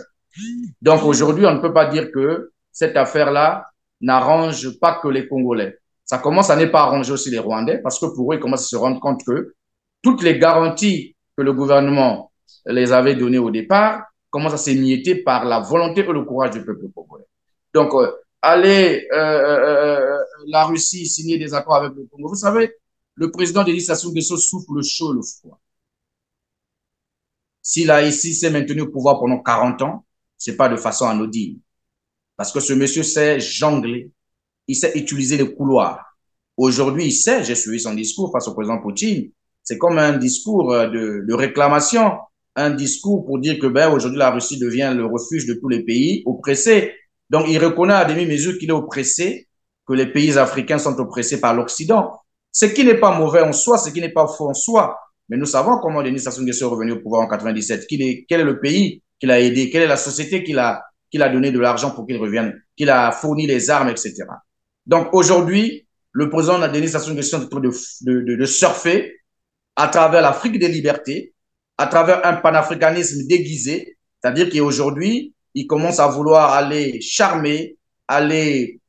Donc, aujourd'hui, on ne peut pas dire que cette affaire-là n'arrange pas que les Congolais. Ça commence à ne pas arranger aussi les Rwandais parce que pour eux, ils commencent à se rendre compte que toutes les garanties que le gouvernement les avait données au départ commencent à s'émietter par la volonté et le courage du peuple congolais. Donc, aller la Russie signer des accords avec le Congo, vous savez, le président Denis Sassou Nguesso souffle le chaud, le froid. S'il a ici s'est maintenu au pouvoir pendant 40 ans, c'est pas de façon anodine. Parce que ce monsieur sait jongler, il sait utiliser les couloirs. Aujourd'hui, il sait, j'ai suivi son discours face au président Poutine, c'est comme un discours de réclamation, un discours pour dire que ben, aujourd'hui, la Russie devient le refuge de tous les pays oppressés. Donc, il reconnaît à demi-mesure qu'il est oppressé, que les pays africains sont oppressés par l'Occident. Ce qui n'est pas mauvais en soi, ce qui n'est pas faux en soi. Mais nous savons comment Denis Sassou Nguesso est revenu au pouvoir en 97. Quel est le pays qu'il a aidé? Quelle est la société qu'il a donné de l'argent pour qu'il revienne? Qu'il a fourni les armes, etc. Donc, aujourd'hui, le président Denis Sassou Nguesso est en train de surfer à travers l'Afrique des libertés, à travers un panafricanisme déguisé, c'est-à-dire qu'aujourd'hui, il commence à vouloir aller charmer, aller,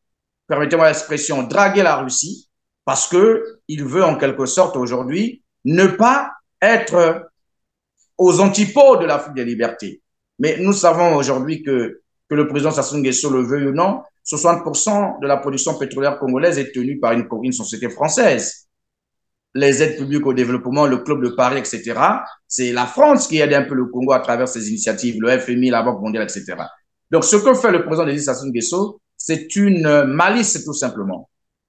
permettez-moi l'expression, draguer la Russie, parce qu'il veut en quelque sorte aujourd'hui ne pas être aux antipodes de l'Afrique des libertés. Mais nous savons aujourd'hui que le président Sassou Nguesso le veuille ou non, 60% de la production pétrolière congolaise est tenue par une société française. Les aides publiques au développement, le Club de Paris, etc. C'est la France qui aide un peu le Congo à travers ses initiatives, le FMI, la Banque mondiale, etc. Donc, ce que fait le président Denis Sassou Nguesso, c'est une malice tout simplement.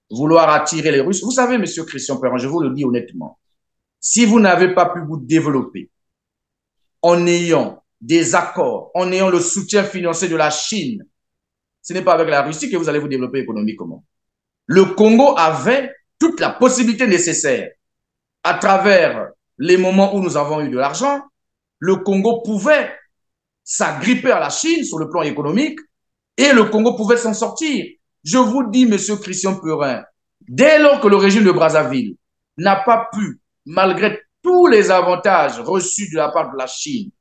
Vouloir attirer les Russes. Vous savez, monsieur Christian Perron, je vous le dis honnêtement, si vous n'avez pas pu vous développer en ayant des accords, en ayant le soutien financier de la Chine, ce n'est pas avec la Russie que vous allez vous développer économiquement. Le Congo avait toute la possibilité nécessaire. À travers les moments où nous avons eu de l'argent, le Congo pouvait s'agripper à la Chine sur le plan économique et le Congo pouvait s'en sortir. Je vous dis, monsieur Christian Perrin, dès lors que le régime de Brazzaville n'a pas pu, malgré tous les avantages reçus de la part de la Chine,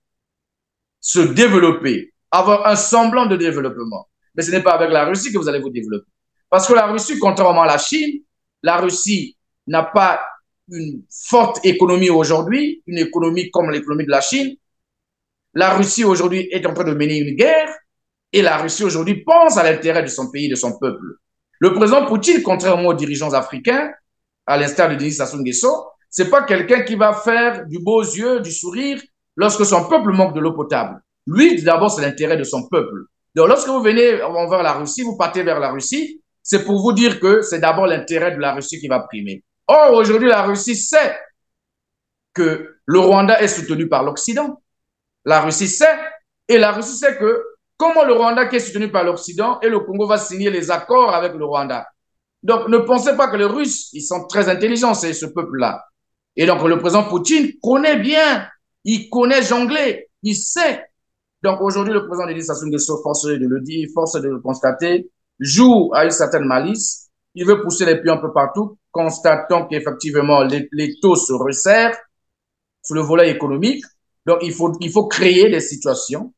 se développer, avoir un semblant de développement, mais ce n'est pas avec la Russie que vous allez vous développer. Parce que la Russie, contrairement à la Chine, la Russie n'a pas une forte économie aujourd'hui, une économie comme l'économie de la Chine. La Russie aujourd'hui est en train de mener une guerre et la Russie aujourd'hui pense à l'intérêt de son pays, de son peuple. Le président Poutine, contrairement aux dirigeants africains, à l'instar de Denis Sassou Nguesso, c'est pas quelqu'un qui va faire du beau yeux, du sourire lorsque son peuple manque de l'eau potable. Lui, d'abord, c'est l'intérêt de son peuple. Donc, lorsque vous venez vers la Russie, vous partez vers la Russie, c'est pour vous dire que c'est d'abord l'intérêt de la Russie qui va primer. Or, aujourd'hui, la Russie sait que le Rwanda est soutenu par l'Occident. La Russie sait, et la Russie sait que comment le Rwanda qui est soutenu par l'Occident et le Congo va signer les accords avec le Rwanda. Donc, ne pensez pas que les Russes, ils sont très intelligents, c'est ce peuple-là. Et donc, le président Poutine connaît bien, il connaît jongler, il sait. Donc, aujourd'hui, le président Denis Sassou Nguesso, force de le dire, force de le constater, joue à une certaine malice. Il veut pousser les pieds un peu partout, constatant qu'effectivement, les taux se resserrent sur le volet économique. Donc, il faut créer des situations.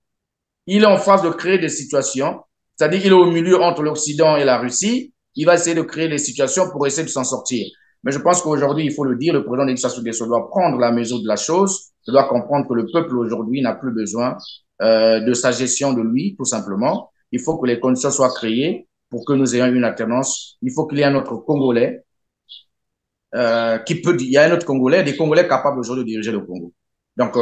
Il est en phase de créer des situations, c'est-à-dire qu'il est au milieu entre l'Occident et la Russie. Il va essayer de créer des situations pour essayer de s'en sortir. Mais je pense qu'aujourd'hui, il faut le dire, le président Denis Sassou Nguesso doit prendre la mesure de la chose, il doit comprendre que le peuple aujourd'hui n'a plus besoin de sa gestion de lui, tout simplement. Il faut que les conditions soient créées pour que nous ayons une alternance. Il faut qu'il y ait un autre Congolais il y a un autre Congolais, des Congolais capables aujourd'hui de diriger le Congo. Donc,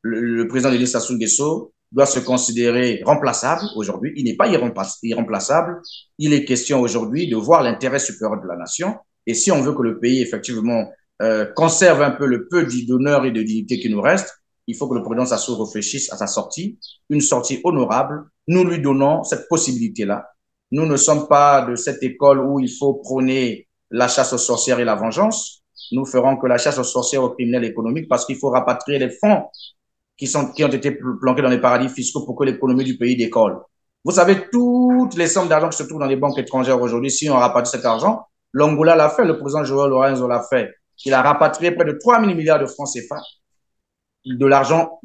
le président Denis Sassou Nguesso doit se considérer remplaçable aujourd'hui. Il n'est pas irremplaçable. Il est question aujourd'hui de voir l'intérêt supérieur de la nation. Et si on veut que le pays, effectivement, conserve un peu le peu d'honneur et de dignité qui nous reste, il faut que le président Sassou réfléchisse à sa sortie, une sortie honorable. Nous lui donnons cette possibilité-là. Nous ne sommes pas de cette école où il faut prôner la chasse aux sorcières et la vengeance. Nous ferons que la chasse aux sorcières aux criminels économiques parce qu'il faut rapatrier les fonds qui ont été planqués dans les paradis fiscaux pour que l'économie du pays décolle. Vous savez, toutes les sommes d'argent qui se trouvent dans les banques étrangères aujourd'hui, si on rapatrie cet argent, l'Angola l'a fait, le président Joël Lorenzo l'a fait. Il a rapatrié près de 3 000 milliards de francs CFA de l'argent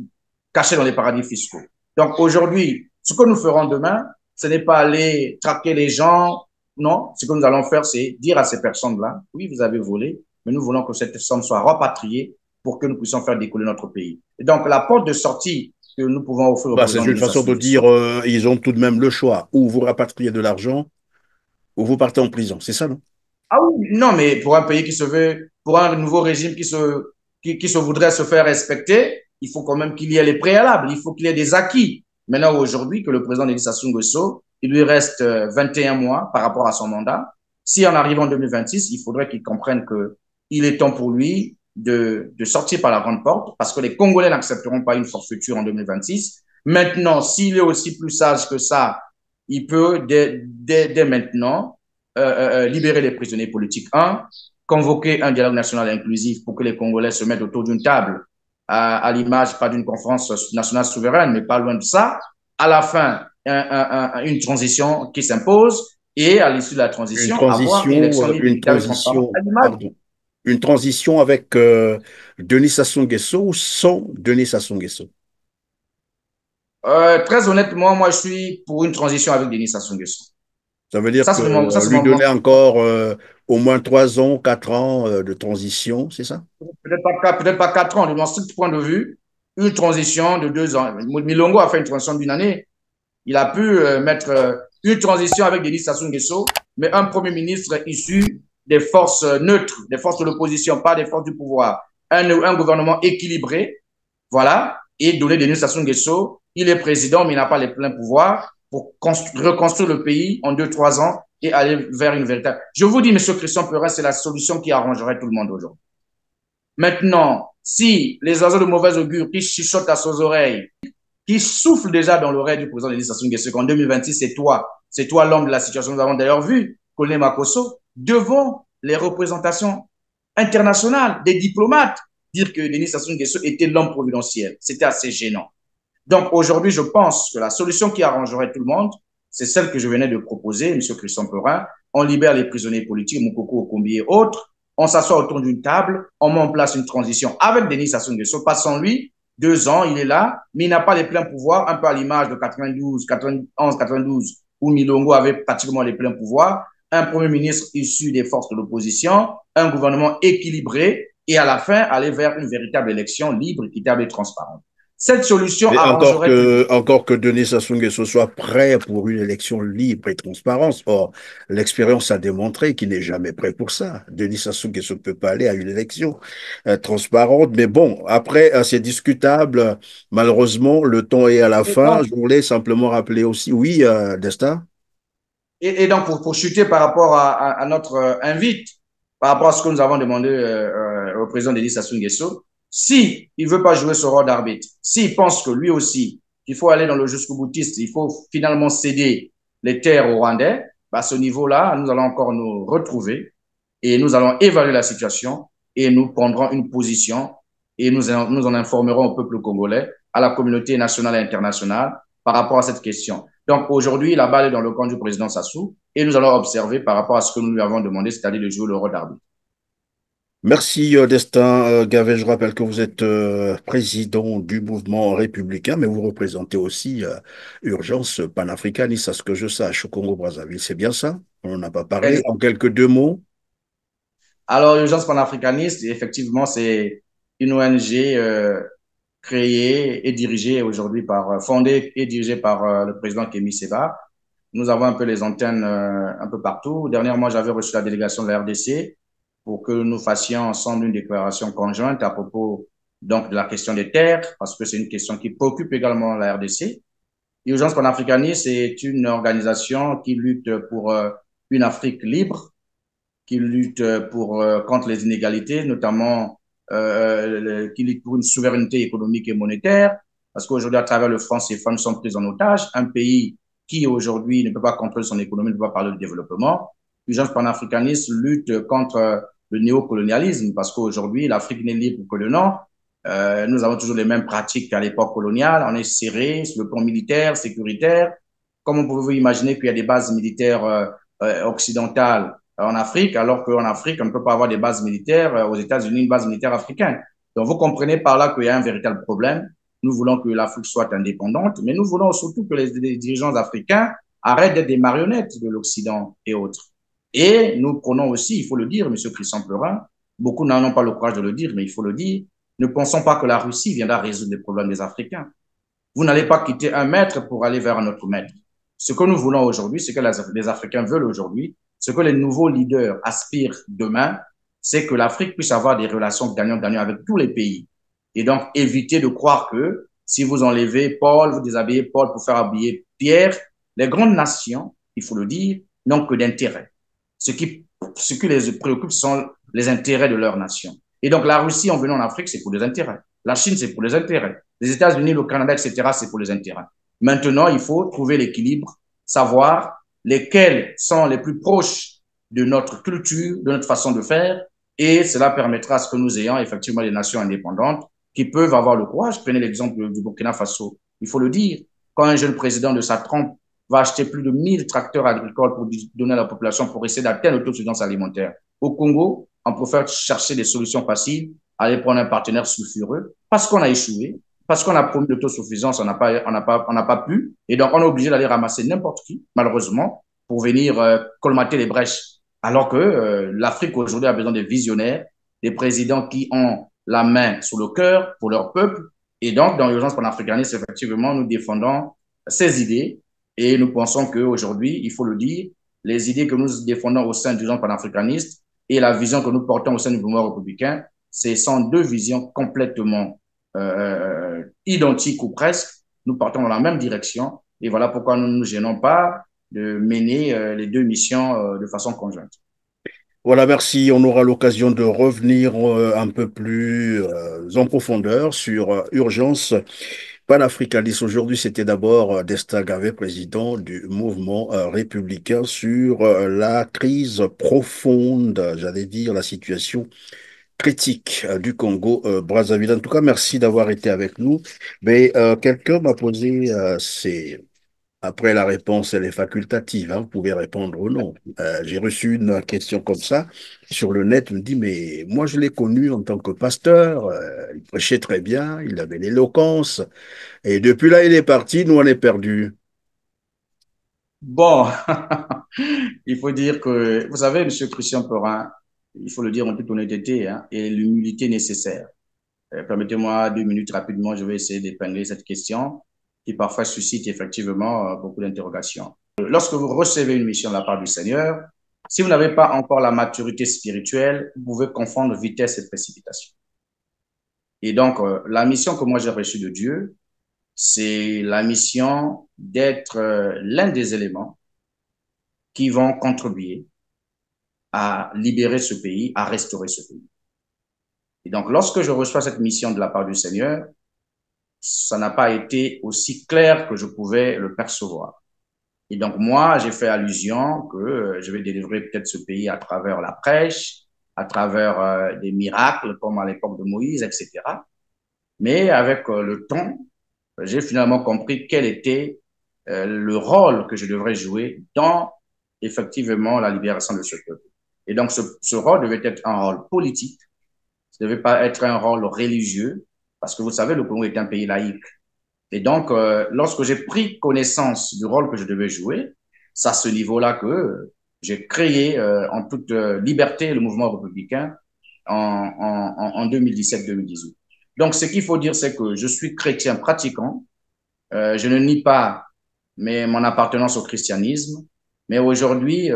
caché dans les paradis fiscaux. Donc aujourd'hui, ce que nous ferons demain, ce n'est pas aller traquer les gens. Non, ce que nous allons faire, c'est dire à ces personnes-là, oui, vous avez volé, mais nous voulons que cette somme soit rapatriée pour que nous puissions faire décoller notre pays. Et donc, la porte de sortie que nous pouvons offrir au C'est président une Denis façon Sassou de dire, Nguesso. ils ont tout de même le choix. Ou vous rapatriez de l'argent, ou vous partez en prison. C'est ça, non? Ah oui, non, mais pour un pays qui se veut, pour un nouveau régime qui se voudrait se faire respecter, il faut quand même qu'il y ait les préalables, il faut qu'il y ait des acquis. Maintenant, aujourd'hui, que le président Denis Sassou Nguesso, il lui reste 21 mois par rapport à son mandat. Si en arrivant en 2026, il faudrait qu'il comprenne que il est temps pour lui de sortir par la grande porte parce que les Congolais n'accepteront pas une forfaiture en 2026. Maintenant, s'il est aussi plus sage que ça, il peut dès maintenant libérer les prisonniers politiques. Un, convoquer un dialogue national inclusif pour que les Congolais se mettent autour d'une table à l'image, pas d'une conférence nationale souveraine, mais pas loin de ça. À la fin, une transition qui s'impose et à l'issue de la transition, avoir une élection libre, équitable et transparente à l'image. Pardon, une transition avec Denis Sassou Nguesso ou sans Denis Sassou Nguesso? Très honnêtement, moi, je suis pour une transition avec Denis Sassou Nguesso. Ça veut dire que Ça, c'est lui mon donner encore au moins 3 ans, 4 ans de transition, c'est ça? peut-être pas 4 ans. De mon strict point de vue, une transition de 2 ans. Milongo a fait une transition d'une année. Il a pu mettre une transition avec Denis Sassou Nguesso, mais un premier ministre issu des forces neutres, des forces de l'opposition, pas des forces du pouvoir. Un gouvernement équilibré, voilà, et donner Denis Sassou Nguesso. Il est président, mais il n'a pas les pleins pouvoirs pour reconstruire le pays en 2, 3 ans et aller vers une véritable. Je vous dis, M. Christian Perrin, c'est la solution qui arrangerait tout le monde aujourd'hui. Maintenant, si les oiseaux de mauvaise augure qui chuchotent à ses oreilles, qui soufflent déjà dans l'oreille du président Denis Sassou Nguesso qu'en 2026, c'est toi l'homme de la situation. Nous avons d'ailleurs vu Colonel Makosso devant les représentations internationales des diplomates dire que Denis Sassou Nguesso était l'homme providentiel. C'était assez gênant. Donc aujourd'hui, je pense que la solution qui arrangerait tout le monde, c'est celle que je venais de proposer, M. Christian Perrin. On libère les prisonniers politiques, Moukoko, Okombi et autres. On s'assoit autour d'une table, on met en place une transition avec Denis Sassou Nguesso, pas sans lui. 2 ans, il est là, mais il n'a pas les pleins pouvoirs, un peu à l'image de 92, 91, 92, où Milongo avait pratiquement les pleins pouvoirs. Un premier ministre issu des forces de l'opposition, un gouvernement équilibré, et à la fin, aller vers une véritable élection libre, équitable et transparente. Cette solution Mais arrangerait tout le monde. encore que Denis Sassou Nguesso soit prêt pour une élection libre et transparente. Or, l'expérience a démontré qu'il n'est jamais prêt pour ça. Denis Sassou Nguesso ne peut pas aller à une élection transparente. Mais bon, après, c'est discutable. Malheureusement, le temps est à la Et fin. donc, Je voulais simplement rappeler aussi, oui, Destin. donc pour chuter par rapport à notre invite, par rapport à ce que nous avons demandé au président Denis Sassou Nguesso, si il veut pas jouer ce rôle d'arbitre, s'il pense que lui aussi, il faut aller dans le jusqu'au boutiste, il faut finalement céder les terres aux Rwandais, bah, à ce niveau-là, nous allons encore nous retrouver et nous allons évaluer la situation et nous prendrons une position et nous en informerons au peuple congolais, à la communauté nationale et internationale par rapport à cette question. Donc aujourd'hui, la balle est dans le camp du président Sassou et nous allons observer par rapport à ce que nous lui avons demandé, c'est-à-dire de jouer le rôle d'arbitre. Merci, Destin. Gavet, je rappelle que vous êtes président du mouvement républicain, mais vous représentez aussi Urgence panafricaniste, à ce que je sache, au Congo-Brazzaville. C'est bien ça? On n'en a pas parlé. En Exact. quelques deux mots. Alors, l'Urgence panafricaniste, effectivement, c'est une ONG créée et dirigée aujourd'hui fondée et dirigée par le président Kémy Séba. Nous avons un peu les antennes un peu partout. Dernièrement, j'avais reçu la délégation de la RDC pour que nous fassions ensemble une déclaration conjointe à propos donc de la question des terres, parce que c'est une question qui préoccupe également la RDC. Urgence panafricaniste est une organisation qui lutte pour une Afrique libre, qui lutte contre les inégalités, notamment qui lutte pour une souveraineté économique et monétaire, parce qu'aujourd'hui, à travers le franc CFA, nous sommes pris en otage. Un pays qui aujourd'hui ne peut pas contrôler son économie, ne peut pas parler de développement. L'urgence panafricaniste lutte contre le néocolonialisme, parce qu'aujourd'hui, l'Afrique n'est libre que le nom. Nous avons toujours les mêmes pratiques qu'à l'époque coloniale. On est serré sur le plan militaire, sécuritaire. Comment pouvez-vous imaginer qu'il y a des bases militaires occidentales en Afrique, alors qu'en Afrique, on ne peut pas avoir des bases militaires aux États-Unis, une base militaire africaine. Donc, vous comprenez par là qu'il y a un véritable problème. Nous voulons que l'Afrique soit indépendante, mais nous voulons surtout que les dirigeants africains arrêtent d'être des marionnettes de l'Occident et autres. Et nous prenons aussi, il faut le dire, M. Christian Pleurin, beaucoup n'en ont pas le courage de le dire, mais il faut le dire, ne pensons pas que la Russie viendra résoudre les problèmes des Africains. Vous n'allez pas quitter un maître pour aller vers un autre maître. Ce que nous voulons aujourd'hui, ce que les Africains veulent aujourd'hui, ce que les nouveaux leaders aspirent demain, c'est que l'Afrique puisse avoir des relations gagnant-gagnant avec tous les pays. Et donc, éviter de croire que si vous enlevez Paul, vous déshabillez Paul pour faire habiller Pierre, les grandes nations, il faut le dire, n'ont que d'intérêt. Ce qui les préoccupe sont les intérêts de leur nation. Et donc, la Russie, en venant en Afrique, c'est pour des intérêts. La Chine, c'est pour les intérêts. Les États-Unis, le Canada, etc., c'est pour les intérêts. Maintenant, il faut trouver l'équilibre, savoir lesquels sont les plus proches de notre culture, de notre façon de faire, et cela permettra à ce que nous ayons effectivement des nations indépendantes qui peuvent avoir le courage. Prenez l'exemple du Burkina Faso. Il faut le dire, quand un jeune président de sa trempe va acheter plus de 1000 tracteurs agricoles pour donner à la population pour essayer d'atteindre l'autosuffisance alimentaire. Au Congo, on préfère chercher des solutions faciles, aller prendre un partenaire sulfureux, parce qu'on a échoué, parce qu'on a promis l'autosuffisance, on n'a pas pu, et donc on est obligé d'aller ramasser n'importe qui, malheureusement, pour venir colmater les brèches. Alors que l'Afrique aujourd'hui a besoin de visionnaires, des présidents qui ont la main sur le cœur pour leur peuple, et donc dans l'urgence panafricaniste, effectivement, nous défendons ces idées, et nous pensons qu'aujourd'hui, il faut le dire, les idées que nous défendons au sein de l'urgence panafricaniste et la vision que nous portons au sein du mouvement républicain, ce sont deux visions complètement identiques ou presque. Nous partons dans la même direction et voilà pourquoi nous ne nous gênons pas de mener les deux missions de façon conjointe. Voilà, merci. On aura l'occasion de revenir un peu plus en profondeur sur Urgence panafricaniste. Aujourd'hui, c'était d'abord Desta Gavé, président du mouvement républicain, sur la crise profonde, j'allais dire la situation critique du Congo, Brazzaville. En tout cas, merci d'avoir été avec nous. Mais quelqu'un m'a posé, après la réponse, elle est facultative, hein, vous pouvez répondre ou non. J'ai reçu une question comme ça sur le net, il me dit, mais moi je l'ai connu en tant que pasteur, il prêchait très bien, il avait l'éloquence, et depuis là il est parti, nous on est perdus. Bon, il faut dire que, vous savez, M. Christian Perrin, il faut le dire en toute honnêteté, hein, et l'humilité nécessaire. Permettez-moi 2 minutes rapidement, je vais essayer d'épingler cette question qui parfois suscite effectivement beaucoup d'interrogations. Lorsque vous recevez une mission de la part du Seigneur, si vous n'avez pas encore la maturité spirituelle, vous pouvez confondre vitesse et précipitation. Et donc, la mission que moi j'ai reçue de Dieu, c'est la mission d'être l'un des éléments qui vont contribuer à libérer ce pays, à restaurer ce pays. Et donc, lorsque je reçois cette mission de la part du Seigneur, ça n'a pas été aussi clair que je pouvais le percevoir. Et donc, moi, j'ai fait allusion que je vais délivrer peut-être ce pays à travers la prêche, à travers des miracles comme à l'époque de Moïse, etc. Mais avec le temps, j'ai finalement compris quel était le rôle que je devrais jouer dans effectivement la libération de ce peuple. Et donc, ce rôle devait être un rôle politique, ce ne devait pas être un rôle religieux, parce que vous savez, le Congo est un pays laïque. Et donc, lorsque j'ai pris connaissance du rôle que je devais jouer, c'est à ce niveau-là que j'ai créé en toute liberté le mouvement républicain en 2017-2018. Donc, ce qu'il faut dire, c'est que je suis chrétien pratiquant. Je ne nie pas mon appartenance au christianisme. Mais aujourd'hui,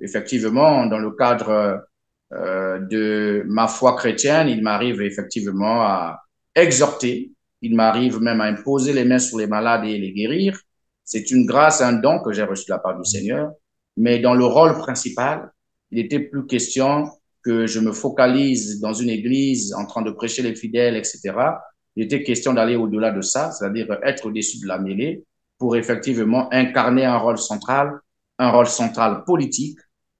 effectivement, dans le cadre de ma foi chrétienne, il m'arrive effectivement à exhorter, il m'arrive même à imposer les mains sur les malades et les guérir. C'est une grâce, un don que j'ai reçu de la part du Seigneur. Mais dans le rôle principal, il n'était plus question que je me focalise dans une église en train de prêcher les fidèles, etc. Il était question d'aller au-delà de ça, c'est-à-dire être au-dessus de la mêlée pour effectivement incarner un rôle central politique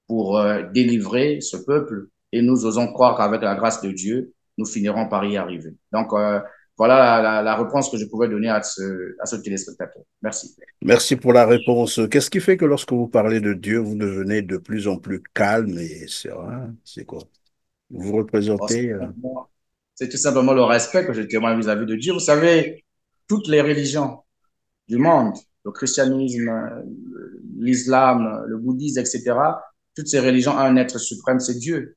pour délivrer ce peuple. Et nous osons croire qu'avec la grâce de Dieu, nous finirons par y arriver. Donc, voilà la réponse que je pouvais donner à ce téléspectateur. Merci. Merci pour la réponse. Qu'est-ce qui fait que lorsque vous parlez de Dieu, vous devenez de plus en plus calme et serein? C'est quoi? Vous représentez... C'est tout simplement le respect que je témoigne vis-à-vis de Dieu. Vous savez, toutes les religions du monde, le christianisme, l'islam, le bouddhisme, etc., toutes ces religions ont un être suprême, c'est Dieu.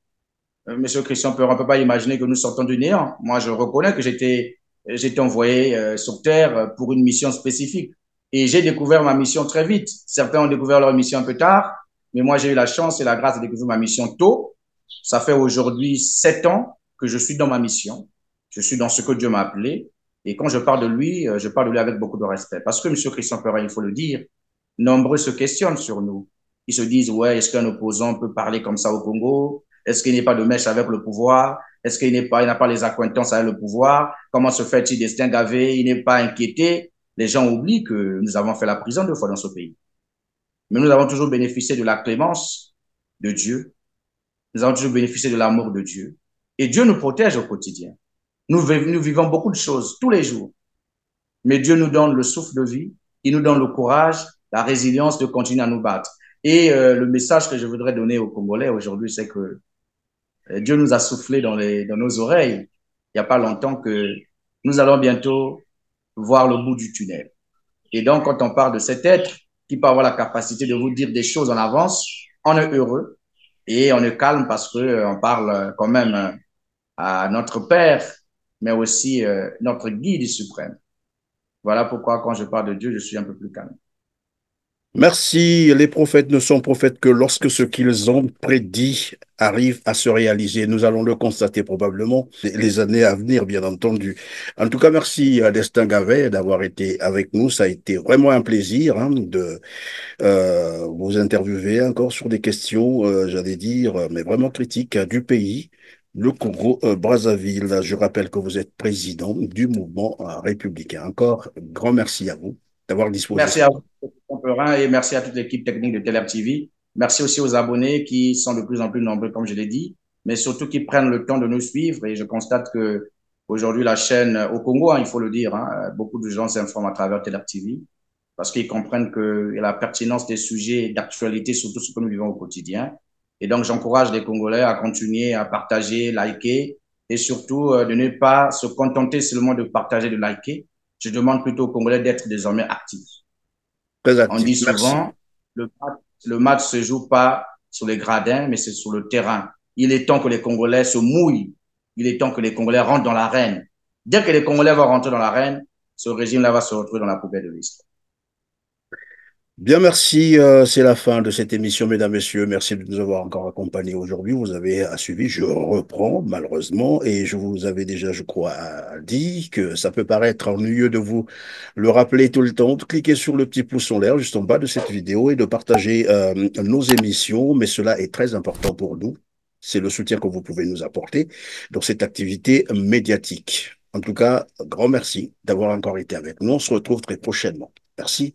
Monsieur Christian on ne peut pas imaginer que nous sortons du néant. Moi, je reconnais que j'étais envoyé sur Terre pour une mission spécifique. Et j'ai découvert ma mission très vite. Certains ont découvert leur mission un peu tard, mais moi, j'ai eu la chance et la grâce de découvrir ma mission tôt. Ça fait aujourd'hui 7 ans que je suis dans ma mission. Je suis dans ce que Dieu m'a appelé. Et quand je parle de lui avec beaucoup de respect. Parce que, Monsieur Christian Perrin, il faut le dire, nombreux se questionnent sur nous. Ils se disent, ouais, est-ce qu'un opposant peut parler comme ça au Congo? Est-ce qu'il n'est pas de mèche avec le pouvoir? Est-ce qu'il n'a pas les accointances avec le pouvoir? Comment se fait-il distinguer? Il n'est pas inquiété. Les gens oublient que nous avons fait la prison 2 fois dans ce pays. Mais nous avons toujours bénéficié de la clémence de Dieu. Nous avons toujours bénéficié de l'amour de Dieu. Et Dieu nous protège au quotidien. Nous vivons beaucoup de choses tous les jours. Mais Dieu nous donne le souffle de vie. Il nous donne le courage, la résilience de continuer à nous battre. Et le message que je voudrais donner aux Congolais aujourd'hui, c'est que Dieu nous a soufflé dans nos oreilles il n'y a pas longtemps que nous allons bientôt voir le bout du tunnel. Et donc, quand on parle de cet être qui peut avoir la capacité de vous dire des choses en avance, on est heureux et on est calme parce qu'on parle quand même à notre Père, mais aussi notre guide suprême. Voilà pourquoi quand je parle de Dieu, je suis un peu plus calme. Merci. Les prophètes ne sont prophètes que lorsque ce qu'ils ont prédit arrive à se réaliser. Nous allons le constater probablement les années à venir, bien entendu. En tout cas, merci à Destin Gavet d'avoir été avec nous. Ça a été vraiment un plaisir de vous interviewer encore sur des questions, j'allais dire, mais vraiment critiques du pays. Le Congo, Brazzaville. Je rappelle que vous êtes président du mouvement républicain. Encore grand merci à vous d'avoir disposé. Merci à vous, Temperin, et merci à toute l'équipe technique de Teleb TV. Merci aussi aux abonnés qui sont de plus en plus nombreux, comme je l'ai dit, mais surtout qui prennent le temps de nous suivre. Et je constate que aujourd'hui, la chaîne au Congo, il faut le dire, beaucoup de gens s'informent à travers Teleb TV parce qu'ils comprennent que la pertinence des sujets d'actualité, surtout ce que nous vivons au quotidien. Et donc, j'encourage les Congolais à continuer à partager, liker et surtout de ne pas se contenter seulement de partager, de liker. Je demande plutôt aux Congolais d'être désormais actifs. Très On dit actif. Merci. souvent, le match se joue pas sur les gradins, mais c'est sur le terrain. Il est temps que les Congolais se mouillent. Il est temps que les Congolais rentrent dans l'arène. Dès que les Congolais vont rentrer dans l'arène, ce régime-là va se retrouver dans la poubelle de l'histoire. Bien, merci. C'est la fin de cette émission, mesdames, messieurs. Merci de nous avoir encore accompagnés aujourd'hui. Vous avez suivi, je reprends malheureusement, et je vous avais déjà, je crois, dit que ça peut paraître ennuyeux de vous le rappeler tout le temps. Cliquez sur le petit pouce en l'air juste en bas de cette vidéo et de partager nos émissions, mais cela est très important pour nous. C'est le soutien que vous pouvez nous apporter dans cette activité médiatique. En tout cas, grand merci d'avoir encore été avec nous. On se retrouve très prochainement. Merci.